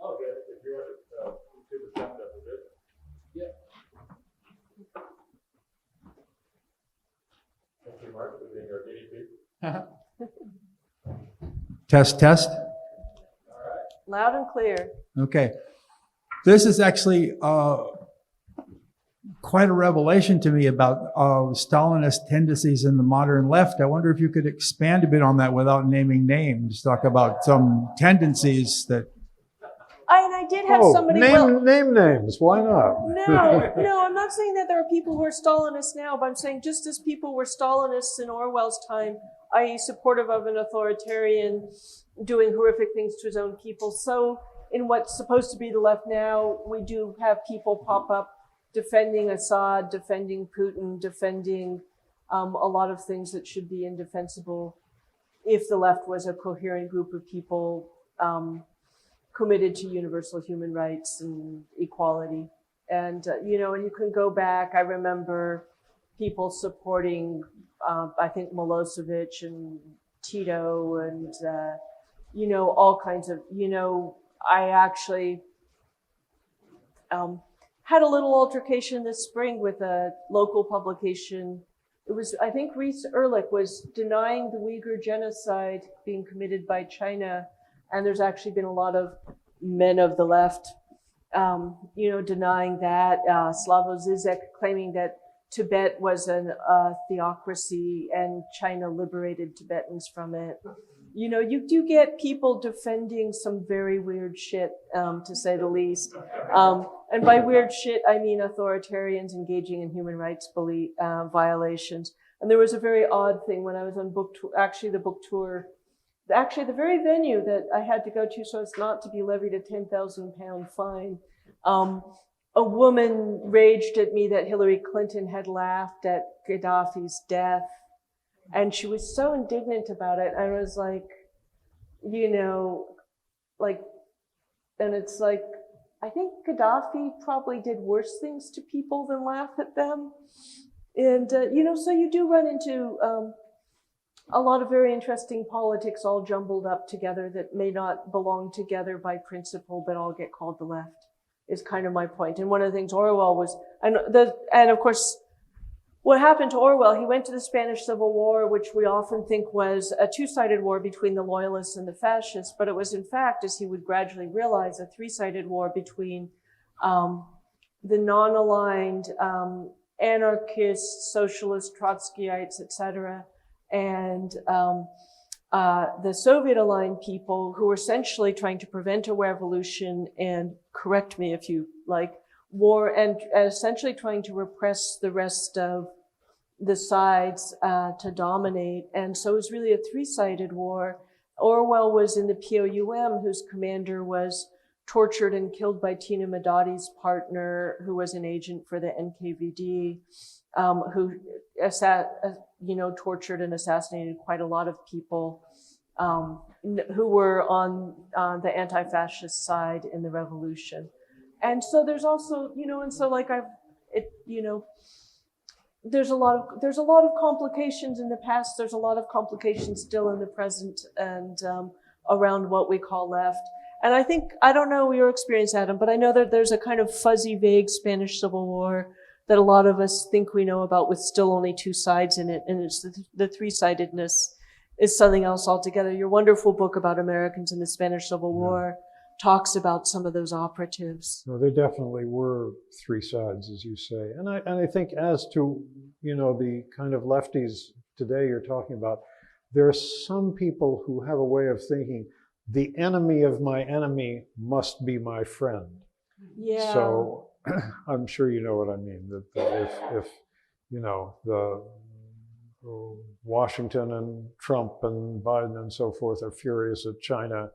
Okay, if you want to do the sound up a bit. Yeah. Thank you, Mark, for being our guinea pig. Test. Loud and clear. Okay. This is actually quite a revelation to me about Stalinist tendencies in the modern left. I wonder if you could expand a bit on that without naming names. Talk about some tendencies that. I did have somebody. Name names. Why not? No, I'm not not saying that there are people who are Stalinists now, but I'm saying just as people were Stalinists in Orwell's time, i.e. supportive of an authoritarian doing horrific things to his own people, so in what's supposed to be the left now, we do have people pop up defending Assad, defending Putin, defending a lot of things that should be indefensible if the left was a coherent group of people committed to universal human rights and equality. And, and you can go back, I remember people supporting, I think, Milosevic and Tito and, all kinds of, I actually had a little altercation this spring with a local publication. It was, I think Reese Ehrlich was denying the Uyghur genocide being committed by China. And there's actually been a lot of men of the left, denying that. Slavoj Zizek claiming that Tibet was a theocracy and China liberated Tibetans from it. You do get people defending some very weird shit, to say the least. And by weird shit, I mean authoritarians engaging in human rights violations. And there was a very odd thing when I was on book tour, the book tour, the very venue that I had to go to so as not to be levied a £10,000 fine. A woman raged at me that Hillary Clinton had laughed at Gaddafi's death. And she was so indignant about it. I was like, and it's like, I think Gaddafi probably did worse things to people than laugh at them. And, so you do run into a lot of very interesting politics all jumbled up together that may not belong together by principle, but all get called the left, is kind of my point. And one of the things Orwell was, and of course, what happened to Orwell, he went to the Spanish Civil War, which we often think was a two-sided war between the loyalists and the fascists, but it was in fact, as he would gradually realize, a three-sided war between the non-aligned anarchists, socialists, Trotskyites, etc., and the Soviet-aligned people who were essentially trying to prevent a revolution and, correct me if you like, war, and essentially trying to repress the rest of the sides to dominate. And so it was really a three-sided war. Orwell was in the POUM, whose commander was tortured and killed by Tina Madadi's partner, who was an agent for the NKVD, who tortured and assassinated quite a lot of people who were on the anti-fascist side in the revolution. And so there's also, there's a lot of complications in the past. There's a lot of complications still in the present and around what we call left. And I don't know your experience, Adam, but I know that there's a kind of fuzzy, vague Spanish Civil War that a lot of us think we know about with still only two sides in it. And it's the three-sidedness is something else altogether. Your wonderful book about Americans in the Spanish Civil War talks about some of those operatives. No, there definitely were three sides, as you say. And I think as to, the kind of lefties today you're talking about, there are some people who have a way of thinking, the enemy of my enemy must be my friend. Yeah. So I'm sure you know what I mean, that if the Washington and Trump and Biden and so forth are furious at China,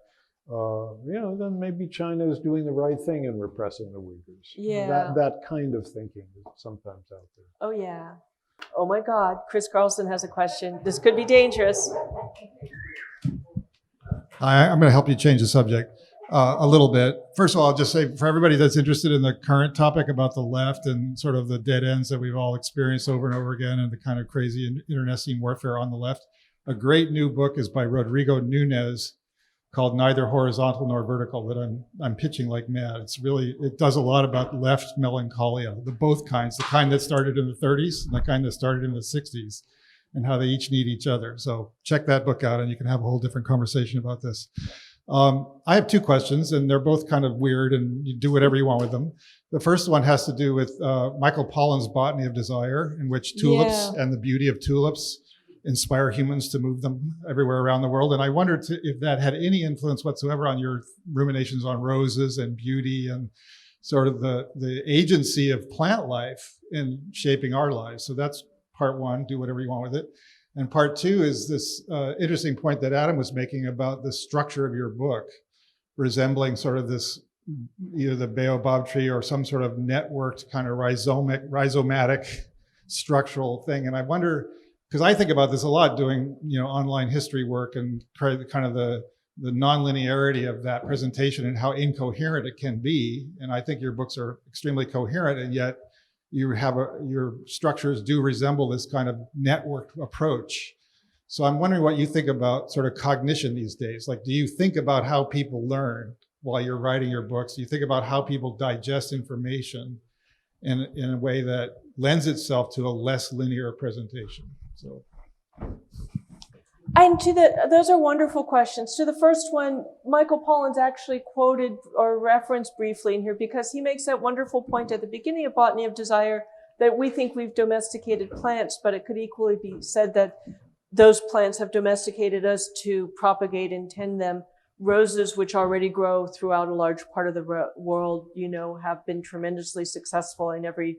then maybe China is doing the right thing in repressing the Uyghurs. Yeah. That kind of thinking is sometimes out there. Oh, yeah. Oh, my God. Chris Carlson has a question. This could be dangerous. Hi, I'm going to help you change the subject a little bit. First of all, I'll just say for everybody that's interested in the current topic about the left and sort of the dead ends that we've all experienced over and over again and the kind of crazy internecine warfare on the left, a great new book is by Rodrigo Nunez called Neither Horizontal Nor Vertical that I'm pitching like mad. It does a lot about left melancholia, both kinds, the kind that started in the 30s and the kind that started in the 60s, and how they each need each other. So check that book out and you can have a whole different conversation about this. I have two questions and they're both kind of weird and you do whatever you want with them. The first one has to do with Michael Pollan's Botany of Desire, in which tulips and the beauty of tulips inspire humans to move them everywhere around the world. And I wondered if that had any influence whatsoever on your ruminations on roses and beauty and sort of the agency of plant life in shaping our lives. So that's part one, do whatever you want with it. And part two is this interesting point that Adam was making about the structure of your book, resembling sort of this, either the baobab tree or some sort of networked kind of rhizomatic structural thing. And I wonder, because I think about this a lot doing, online history work and kind of the nonlinearity of that presentation and how incoherent it can be. And I think your books are extremely coherent, and yet your structures do resemble this kind of networked approach. So I'm wondering what you think about sort of cognition these days. Like, do you think about how people learn while you're writing your books? Do you think about how people digest information in a way that lends itself to a less linear presentation? So. And those are wonderful questions. To the first one, Michael Pollan's actually quoted or referenced briefly in here because he makes that wonderful point at the beginning of Botany of Desire that we think we've domesticated plants, but it could equally be said that those plants have domesticated us to propagate and tend them. Roses, which already grow throughout a large part of the world, have been tremendously successful, and every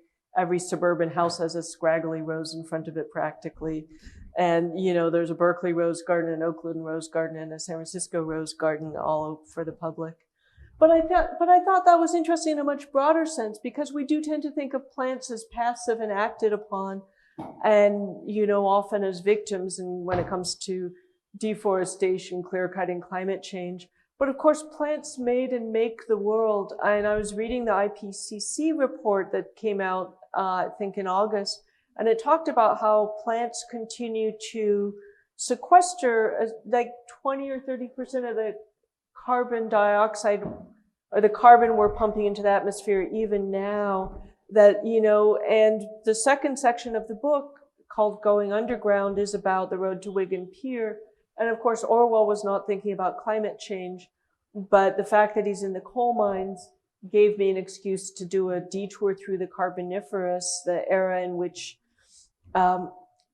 suburban house has a scraggly rose in front of it practically. And, there's a Berkeley rose garden, an Oakland rose garden, and a San Francisco rose garden all for the public. But I thought that was interesting in a much broader sense, because we do tend to think of plants as passive and acted upon, and, often as victims. And when it comes to deforestation, clear cutting, climate change. But of course, plants made and make the world. And I was reading the IPCC report that came out, I think in August, and it talked about how plants continue to sequester like 20 or 30% of the carbon dioxide or the carbon we're pumping into the atmosphere even now. That, and the second section of the book called Going Underground is about the road to Wigan Pier. And of course, Orwell was not thinking about climate change, but the fact that he's in the coal mines gave me an excuse to do a detour through the Carboniferous, the era in which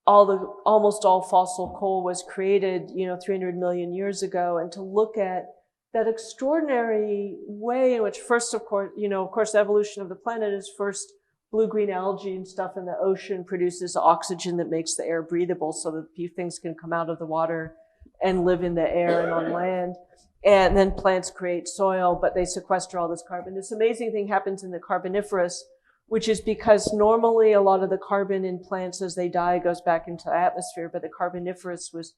almost all fossil coal was created, 300 million years ago, and to look at that extraordinary way in which first, of course, the evolution of the planet is first blue-green algae and stuff in the ocean produces oxygen that makes the air breathable so that few things can come out of the water and live in the air and on land. And then plants create soil, but they sequester all this carbon. This amazing thing happens in the Carboniferous, which is because normally a lot of the carbon in plants as they die goes back into the atmosphere, but the Carboniferous was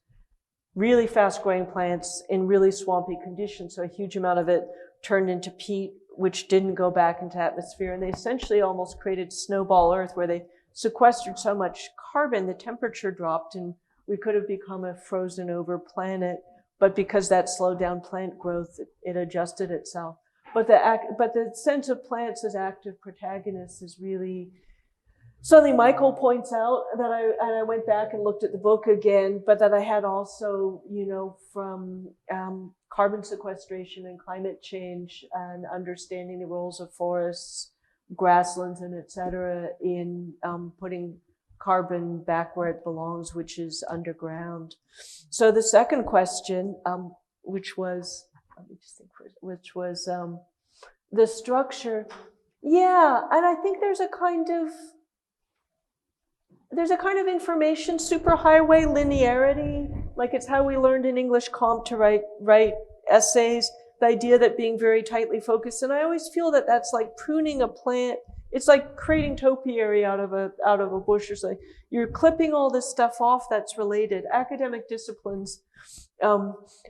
really fast-growing plants in really swampy conditions, so a huge amount of it turned into peat, which didn't go back into the atmosphere, and they essentially almost created snowball Earth, where they sequestered so much carbon, the temperature dropped, and we could have become a frozen over planet. But because that slowed down plant growth, it adjusted itself. But the sense of plants as active protagonists is really something Michael points out that I went back and looked at the book again, but that I had also, from carbon sequestration and climate change and understanding the roles of forests, grasslands, and et cetera in putting carbon back where it belongs, which is underground. So the second question, which was the structure. Yeah, and I think there's a kind of information superhighway linearity, like it's how we learned in English comp to write essays, the idea that being very tightly focused. And I always feel that that's like pruning a plant. It's like creating topiary out of a bush or something. You're clipping all this stuff off that's related. Academic disciplines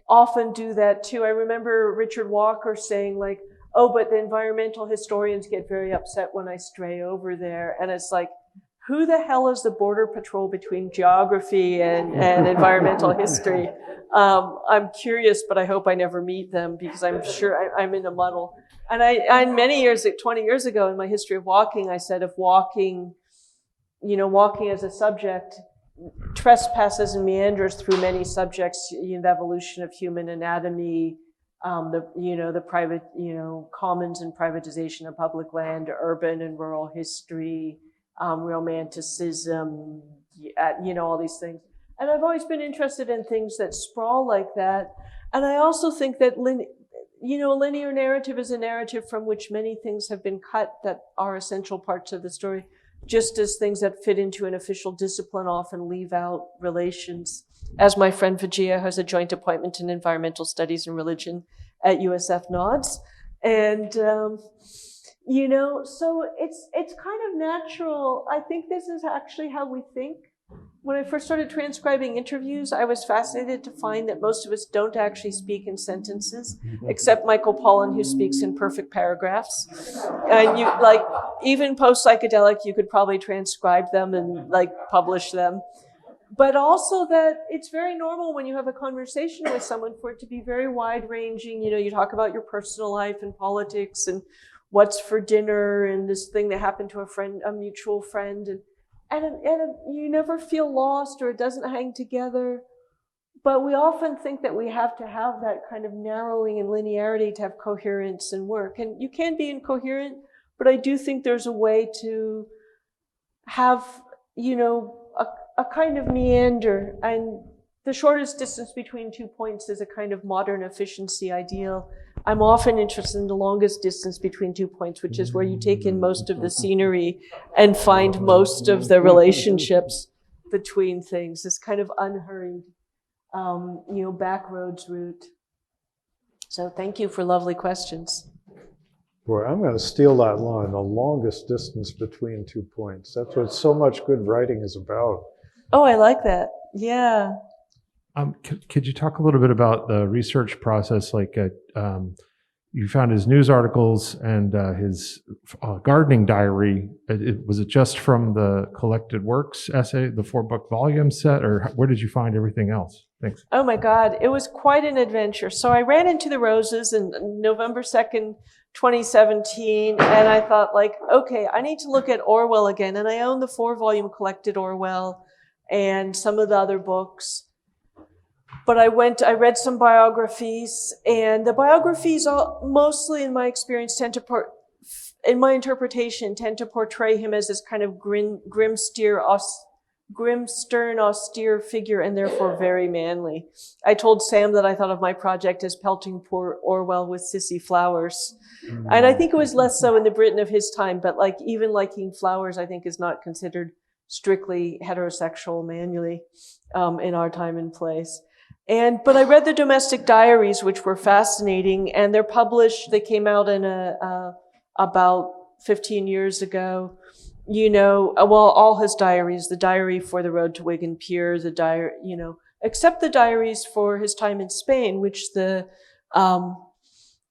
often do that too. I remember Richard Walker saying like, oh, but the environmental historians get very upset when I stray over there. And it's like, who the hell is the border patrol between geography and environmental history? I'm curious, but I hope I never meet them because I'm sure I'm in a muddle. And I many years, 20 years ago in my history of walking, I said if walking as a subject trespasses and meanders through many subjects, the evolution of human anatomy, the private, commons and privatization of public land, urban and rural history, romanticism, all these things. And I've always been interested in things that sprawl like that. And I also think that a linear narrative is a narrative from which many things have been cut that are essential parts of the story, just as things that fit into an official discipline often leave out relations. As my friend Vijaya has a joint appointment in environmental studies and religion at USF nods. And, so it's kind of natural. I think this is actually how we think. When I first started transcribing interviews, I was fascinated to find that most of us don't actually speak in sentences, except Michael Pollan, who speaks in perfect paragraphs. And even post-psychedelic, you could probably transcribe them and publish them. But also that it's very normal when you have a conversation with someone for it to be very wide-ranging. You talk about your personal life and politics and what's for dinner and this thing that happened to a mutual friend. And you never feel lost or it doesn't hang together. But we often think that we have to have that kind of narrowing and linearity to have coherence and work. And you can be incoherent, but I do think there's a way to have, a kind of meander. And the shortest distance between 2 points is a kind of modern efficiency ideal. I'm often interested in the longest distance between 2 points, which is where you take in most of the scenery and find most of the relationships between things, this kind of unhurried, backroads route. So thank you for lovely questions. Boy, I'm going to steal that line, the longest distance between 2 points. That's what so much good writing is about. Oh, I like that. Yeah. Could you talk a little bit about the research process? You found his news articles and his gardening diary. Was it just from the collected works essay, the 4-book volume set, or where did you find everything else? Thanks. Oh my God, it was quite an adventure. So I ran into the Roses on November 2nd, 2017, and I thought okay, I need to look at Orwell again. And I own the 4-volume collected Orwell and some of the other books. But I read some biographies, and the biographies mostly, in my experience, in my interpretation, tend to portray him as this kind of grim, stern, austere figure, and therefore very manly. I told Sam that I thought of my project as pelting poor Orwell with sissy flowers. And I think it was less so in the Britain of his time, but even liking flowers, I think, is not considered strictly heterosexual manually in our time and place. But I read the domestic diaries, which were fascinating, and they're published. They came out in about 15 years ago. All his diaries, the diary for the road to Wigan Pier, the diary, except the diaries for his time in Spain, which the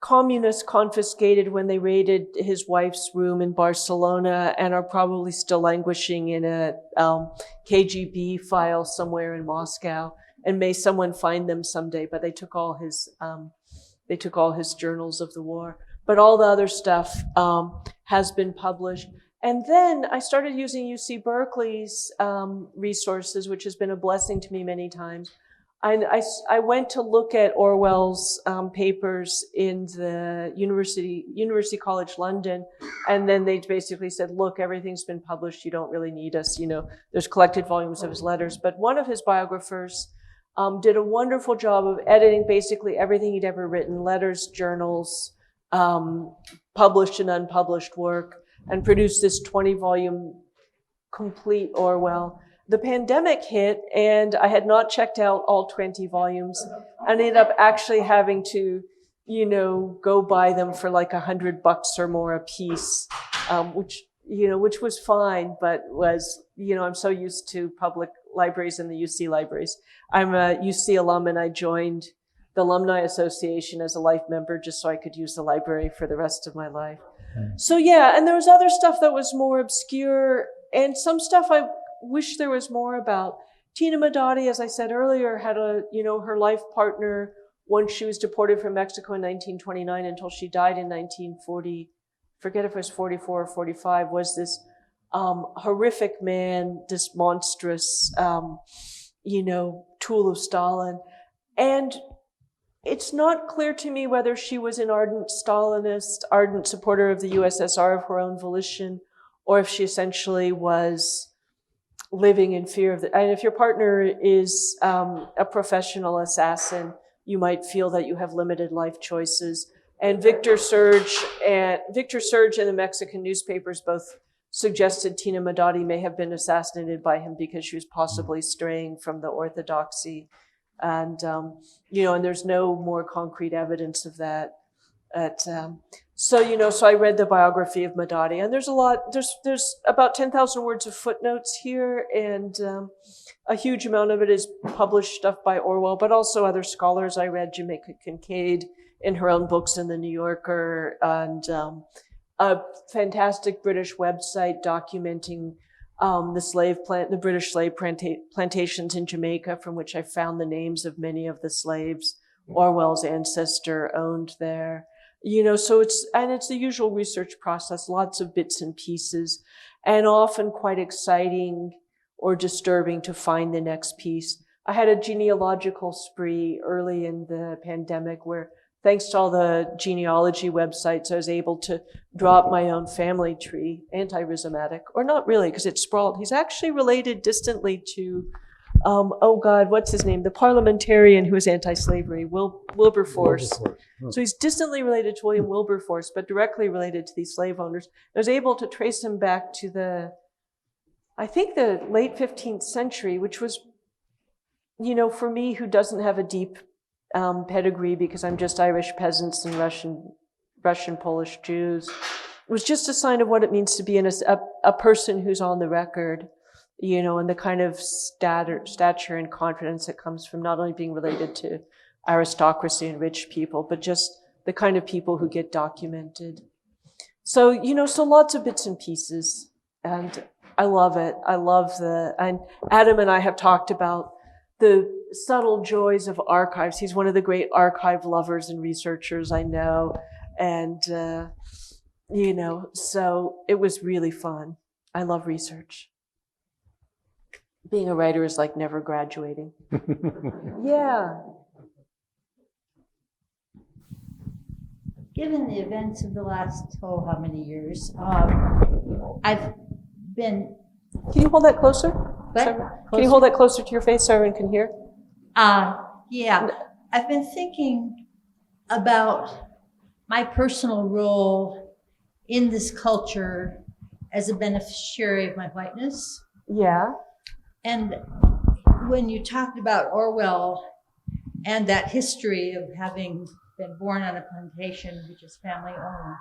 communists confiscated when they raided his wife's room in Barcelona and are probably still languishing in a KGB file somewhere in Moscow. And may someone find them someday, but they took all his journals of the war. But all the other stuff has been published. And then I started using UC Berkeley's resources, which has been a blessing to me many times. I went to look at Orwell's papers in the University College London, and then they basically said, look, everything's been published, you don't really need us, there's collected volumes of his letters. But one of his biographers did a wonderful job of editing basically everything he'd ever written, letters, journals, published and unpublished work, and produced this 20-volume complete Orwell. The pandemic hit, and I had not checked out all 20 volumes. I ended up actually having to, go buy them for $100 or more a piece, which was fine, but was, I'm so used to public libraries and the UC libraries. I'm a UC alum, and I joined the Alumni Association as a life member just so I could use the library for the rest of my life. So yeah, and there was other stuff that was more obscure, and some stuff I wish there was more about. Tina Madadi, as I said earlier, had her life partner once she was deported from Mexico in 1929 until she died in 1940. Forget if it was 44 or 45, was this horrific man, this monstrous, tool of Stalin. And it's not clear to me whether she was an ardent Stalinist, ardent supporter of the USSR of her own volition, or if she essentially was living in fear of and if your partner is a professional assassin, you might feel that you have limited life choices. And Victor Serge and the Mexican newspapers both suggested Tina Modotti may have been assassinated by him because she was possibly straying from the orthodoxy. And, and there's no more concrete evidence of that. So I read the biography of Modotti, and there's about 10,000 words of footnotes here, and a huge amount of it is published stuff by Orwell, but also other scholars. I read Jamaica Kincaid in her own books in the New Yorker, and a fantastic British website documenting the British slave plantations in Jamaica, from which I found the names of many of the slaves Orwell's ancestor owned there. So it's the usual research process, lots of bits and pieces, and often quite exciting or disturbing to find the next piece. I had a genealogical spree early in the pandemic where, thanks to all the genealogy websites, I was able to draw up my own family tree, anti-rhizomatic, or not really, because it's sprawled. He's actually related distantly to, what's his name? The parliamentarian who was anti-slavery, Wilberforce. So he's distantly related to William Wilberforce, but directly related to these slave owners. I was able to trace him back to the late 15th century, which was, for me, who doesn't have a deep pedigree because I'm just Irish peasants and Russian Polish Jews. It was just a sign of what it means to be a person who's on the record, and the kind of stature and confidence that comes from not only being related to aristocracy and rich people, but just the kind of people who get documented. So, so lots of bits and pieces, and I love it. And Adam and I have talked about the subtle joys of archives. He's one of the great archive lovers and researchers I know. And, so it was really fun. I love research. Being a writer is like never graduating. Yeah. Given the events of the last, how many years, I've been... Can you hold that closer? What? Can you hold that closer to your face so everyone can hear? Yeah. I've been thinking about my personal role in this culture as a beneficiary of my whiteness. Yeah. And when you talked about Orwell and that history of having been born on a plantation which is family owned,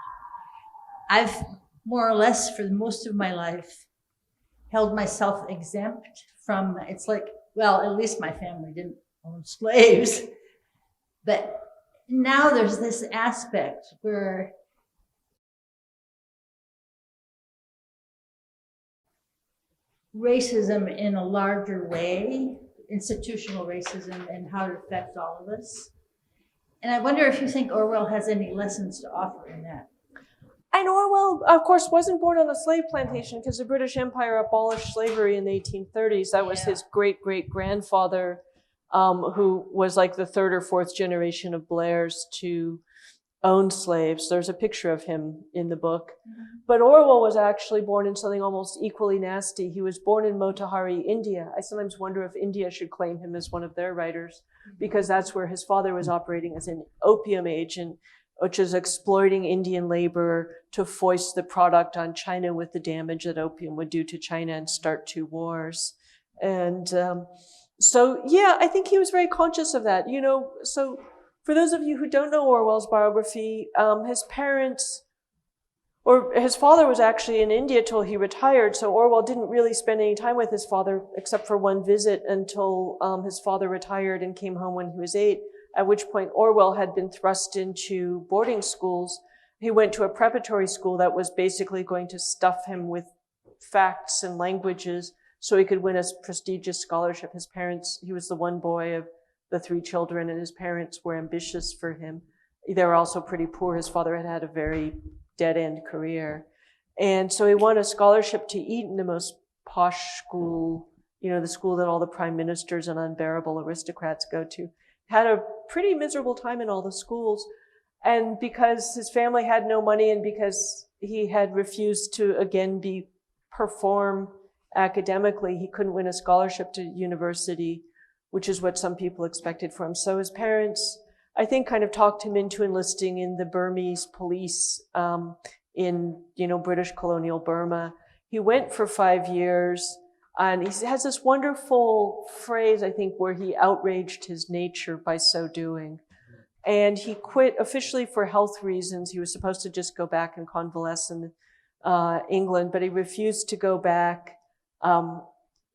I've more or less for most of my life held myself exempt from, it's like, well, at least my family didn't own slaves. But now there's this aspect where racism in a larger way, institutional racism, and how it affects all of us. And I wonder if you think Orwell has any lessons to offer in that. And Orwell, of course, wasn't born on a slave plantation because the British Empire abolished slavery in the 1830s. That was his great-great-grandfather, who was like the third or fourth generation of Blairs to own slaves. There's a picture of him in the book. Mm-hmm. But Orwell was actually born in something almost equally nasty. He was born in Motihari, India. I sometimes wonder if India should claim him as one of their writers, because that's where his father was operating as an opium agent, which is exploiting Indian labor to foist the product on China with the damage that opium would do to China and start two wars. And I think he was very conscious of that. So for those of you who don't know Orwell's biography, his father was actually in India till he retired, so Orwell didn't really spend any time with his father except for one visit until his father retired and came home when he was 8, at which point Orwell had been thrust into boarding schools. He went to a preparatory school that was basically going to stuff him with facts and languages so he could win a prestigious scholarship. He was the one boy of the 3 children, and his parents were ambitious for him. They were also pretty poor. His father had had a very dead-end career. And so he won a scholarship to Eton, the most posh school, the school that all the prime ministers and unbearable aristocrats go to. Had a pretty miserable time in all the schools. And because his family had no money and because he had refused to, again, perform academically, he couldn't win a scholarship to university, which is what some people expected for him. So his parents I think, kind of talked him into enlisting in the Burmese police in, British colonial Burma. He went for 5 years, and he has this wonderful phrase, I think, where he outraged his nature by so doing. And he quit officially for health reasons. He was supposed to just go back and convalesce in England, but he refused to go back.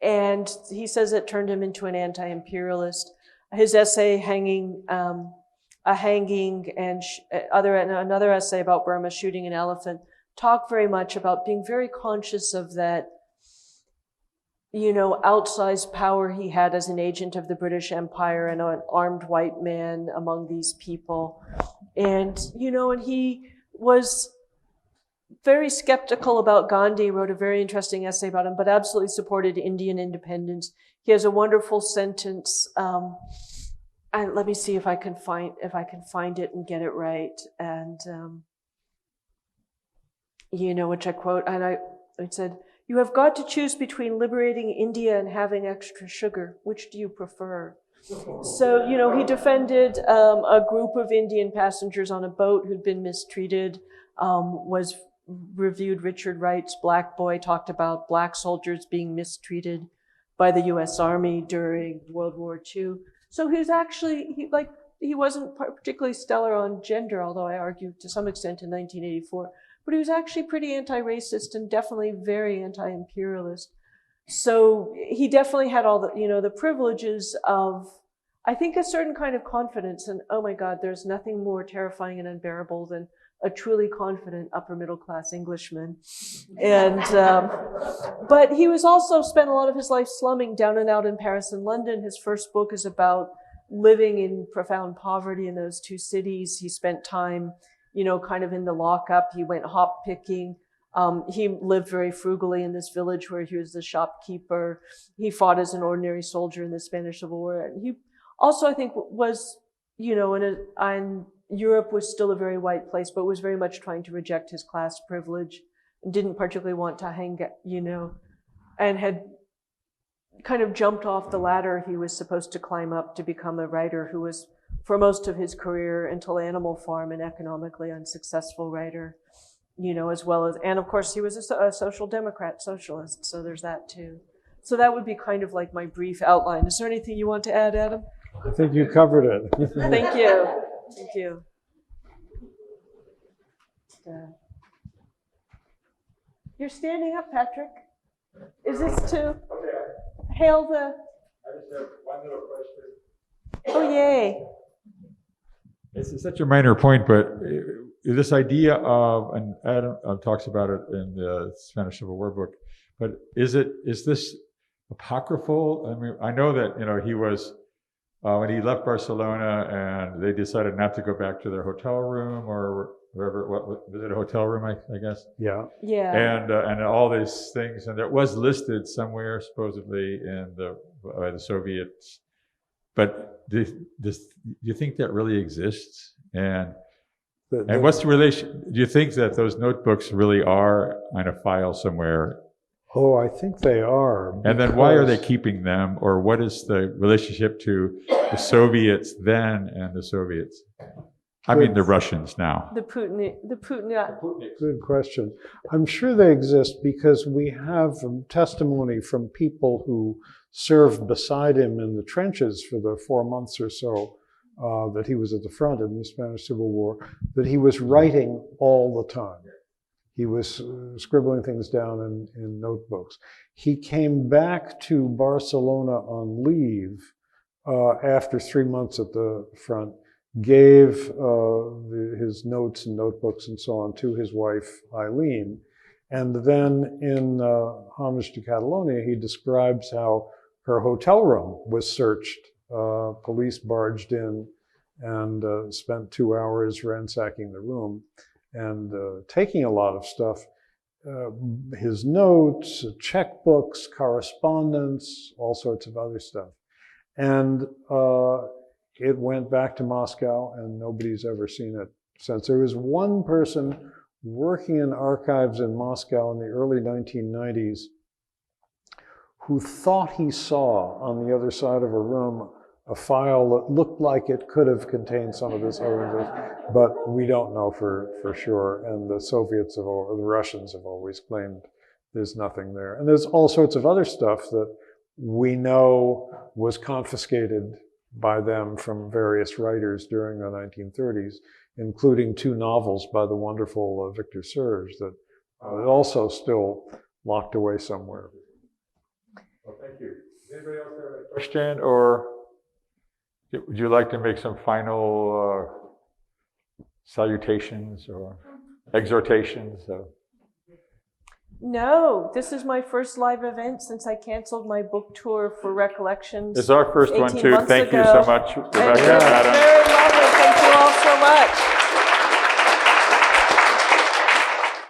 And he says it turned him into an anti-imperialist. His essay, A Hanging, and another essay about Burma, Shooting an Elephant, talk very much about being very conscious of that, outsized power he had as an agent of the British Empire and an armed white man among these people. And, and he was very skeptical about Gandhi, wrote a very interesting essay about him, but absolutely supported Indian independence. He has a wonderful sentence, and let me see if I can find it and get it right. And, which I quote, and I said, "You have got to choose between liberating India and having extra sugar. Which do you prefer?" So, he defended a group of Indian passengers on a boat who'd been mistreated, was reviewed Richard Wright's Black Boy, talked about black soldiers being mistreated by the U.S. Army during World War II. So he was actually, he wasn't particularly stellar on gender, although I argued to some extent in 1984. But he was actually pretty anti-racist and definitely very anti-imperialist. So he definitely had all the, the privileges of, I think, a certain kind of confidence. And oh my God, there's nothing more terrifying and unbearable than a truly confident upper middle class Englishman. And, but he was also spent a lot of his life slumming down and out in Paris and London. His first book is about living in profound poverty in those two cities. He spent time, kind of in the lockup. He went hop picking. He lived very frugally in this village where he was the shopkeeper. He fought as an ordinary soldier in the Spanish Civil War. And he also, I think, was, in Europe was still a very white place, but was very much trying to reject his class privilege and didn't particularly want to hang, and had kind of jumped off the ladder he was supposed to climb up to become a writer who was, for most of his career, until Animal Farm, an economically unsuccessful writer, as well as, and of course he was a social democrat, socialist, so there's that too. So that would be kind of like my brief outline. Is there anything you want to add, Adam? I think you covered it. Thank you. Thank you. You're standing up, Patrick. Is this to hail the... I just have one little question. Oh, yay. It's such a minor point, but this idea of, and Adam talks about it in the Spanish Civil War book, but is this apocryphal? I mean, I know that, he was, when he left Barcelona and they decided not to go back to their hotel room or wherever, was it a hotel room, I guess? Yeah. Yeah. And all these things, and it was listed somewhere supposedly by the Soviets. But do you think that really exists? And what's the relation? Do you think that those notebooks really are on a file somewhere? Oh, I think they are. And then why are they keeping them? Or what is the relationship to the Soviets then and the Soviets? I mean the Russians now. The Putin. Good question. I'm sure they exist because we have testimony from people who served beside him in the trenches for the 4 months or so that he was at the front in the Spanish Civil War, that he was writing all the time. He was scribbling things down in notebooks. He came back to Barcelona on leave after 3 months at the front, gave his notes and notebooks and so on to his wife, Eileen. And then in Homage to Catalonia, he describes how her hotel room was searched. Police barged in and spent 2 hours ransacking the room and taking a lot of stuff. His notes, checkbooks, correspondence, all sorts of other stuff. And it went back to Moscow, and nobody's ever seen it since. There was one person working in archives in Moscow in the early 1990s who thought he saw on the other side of a room a file that looked like it could have contained some of this other, but we don't know for sure. And the Soviets have, or the Russians have always claimed there's nothing there. And there's all sorts of other stuff that we know was confiscated by them from various writers during the 1930s, including 2 novels by the wonderful Victor Serge that are also still locked away somewhere. Well, thank you. Anybody else have a question, or would you like to make some final salutations or exhortations? No, this is my first live event since I canceled my book tour for Recollections. It's our first one 18 too. months Thank you ago. so much, And Rebecca, it was Adam. very lovely.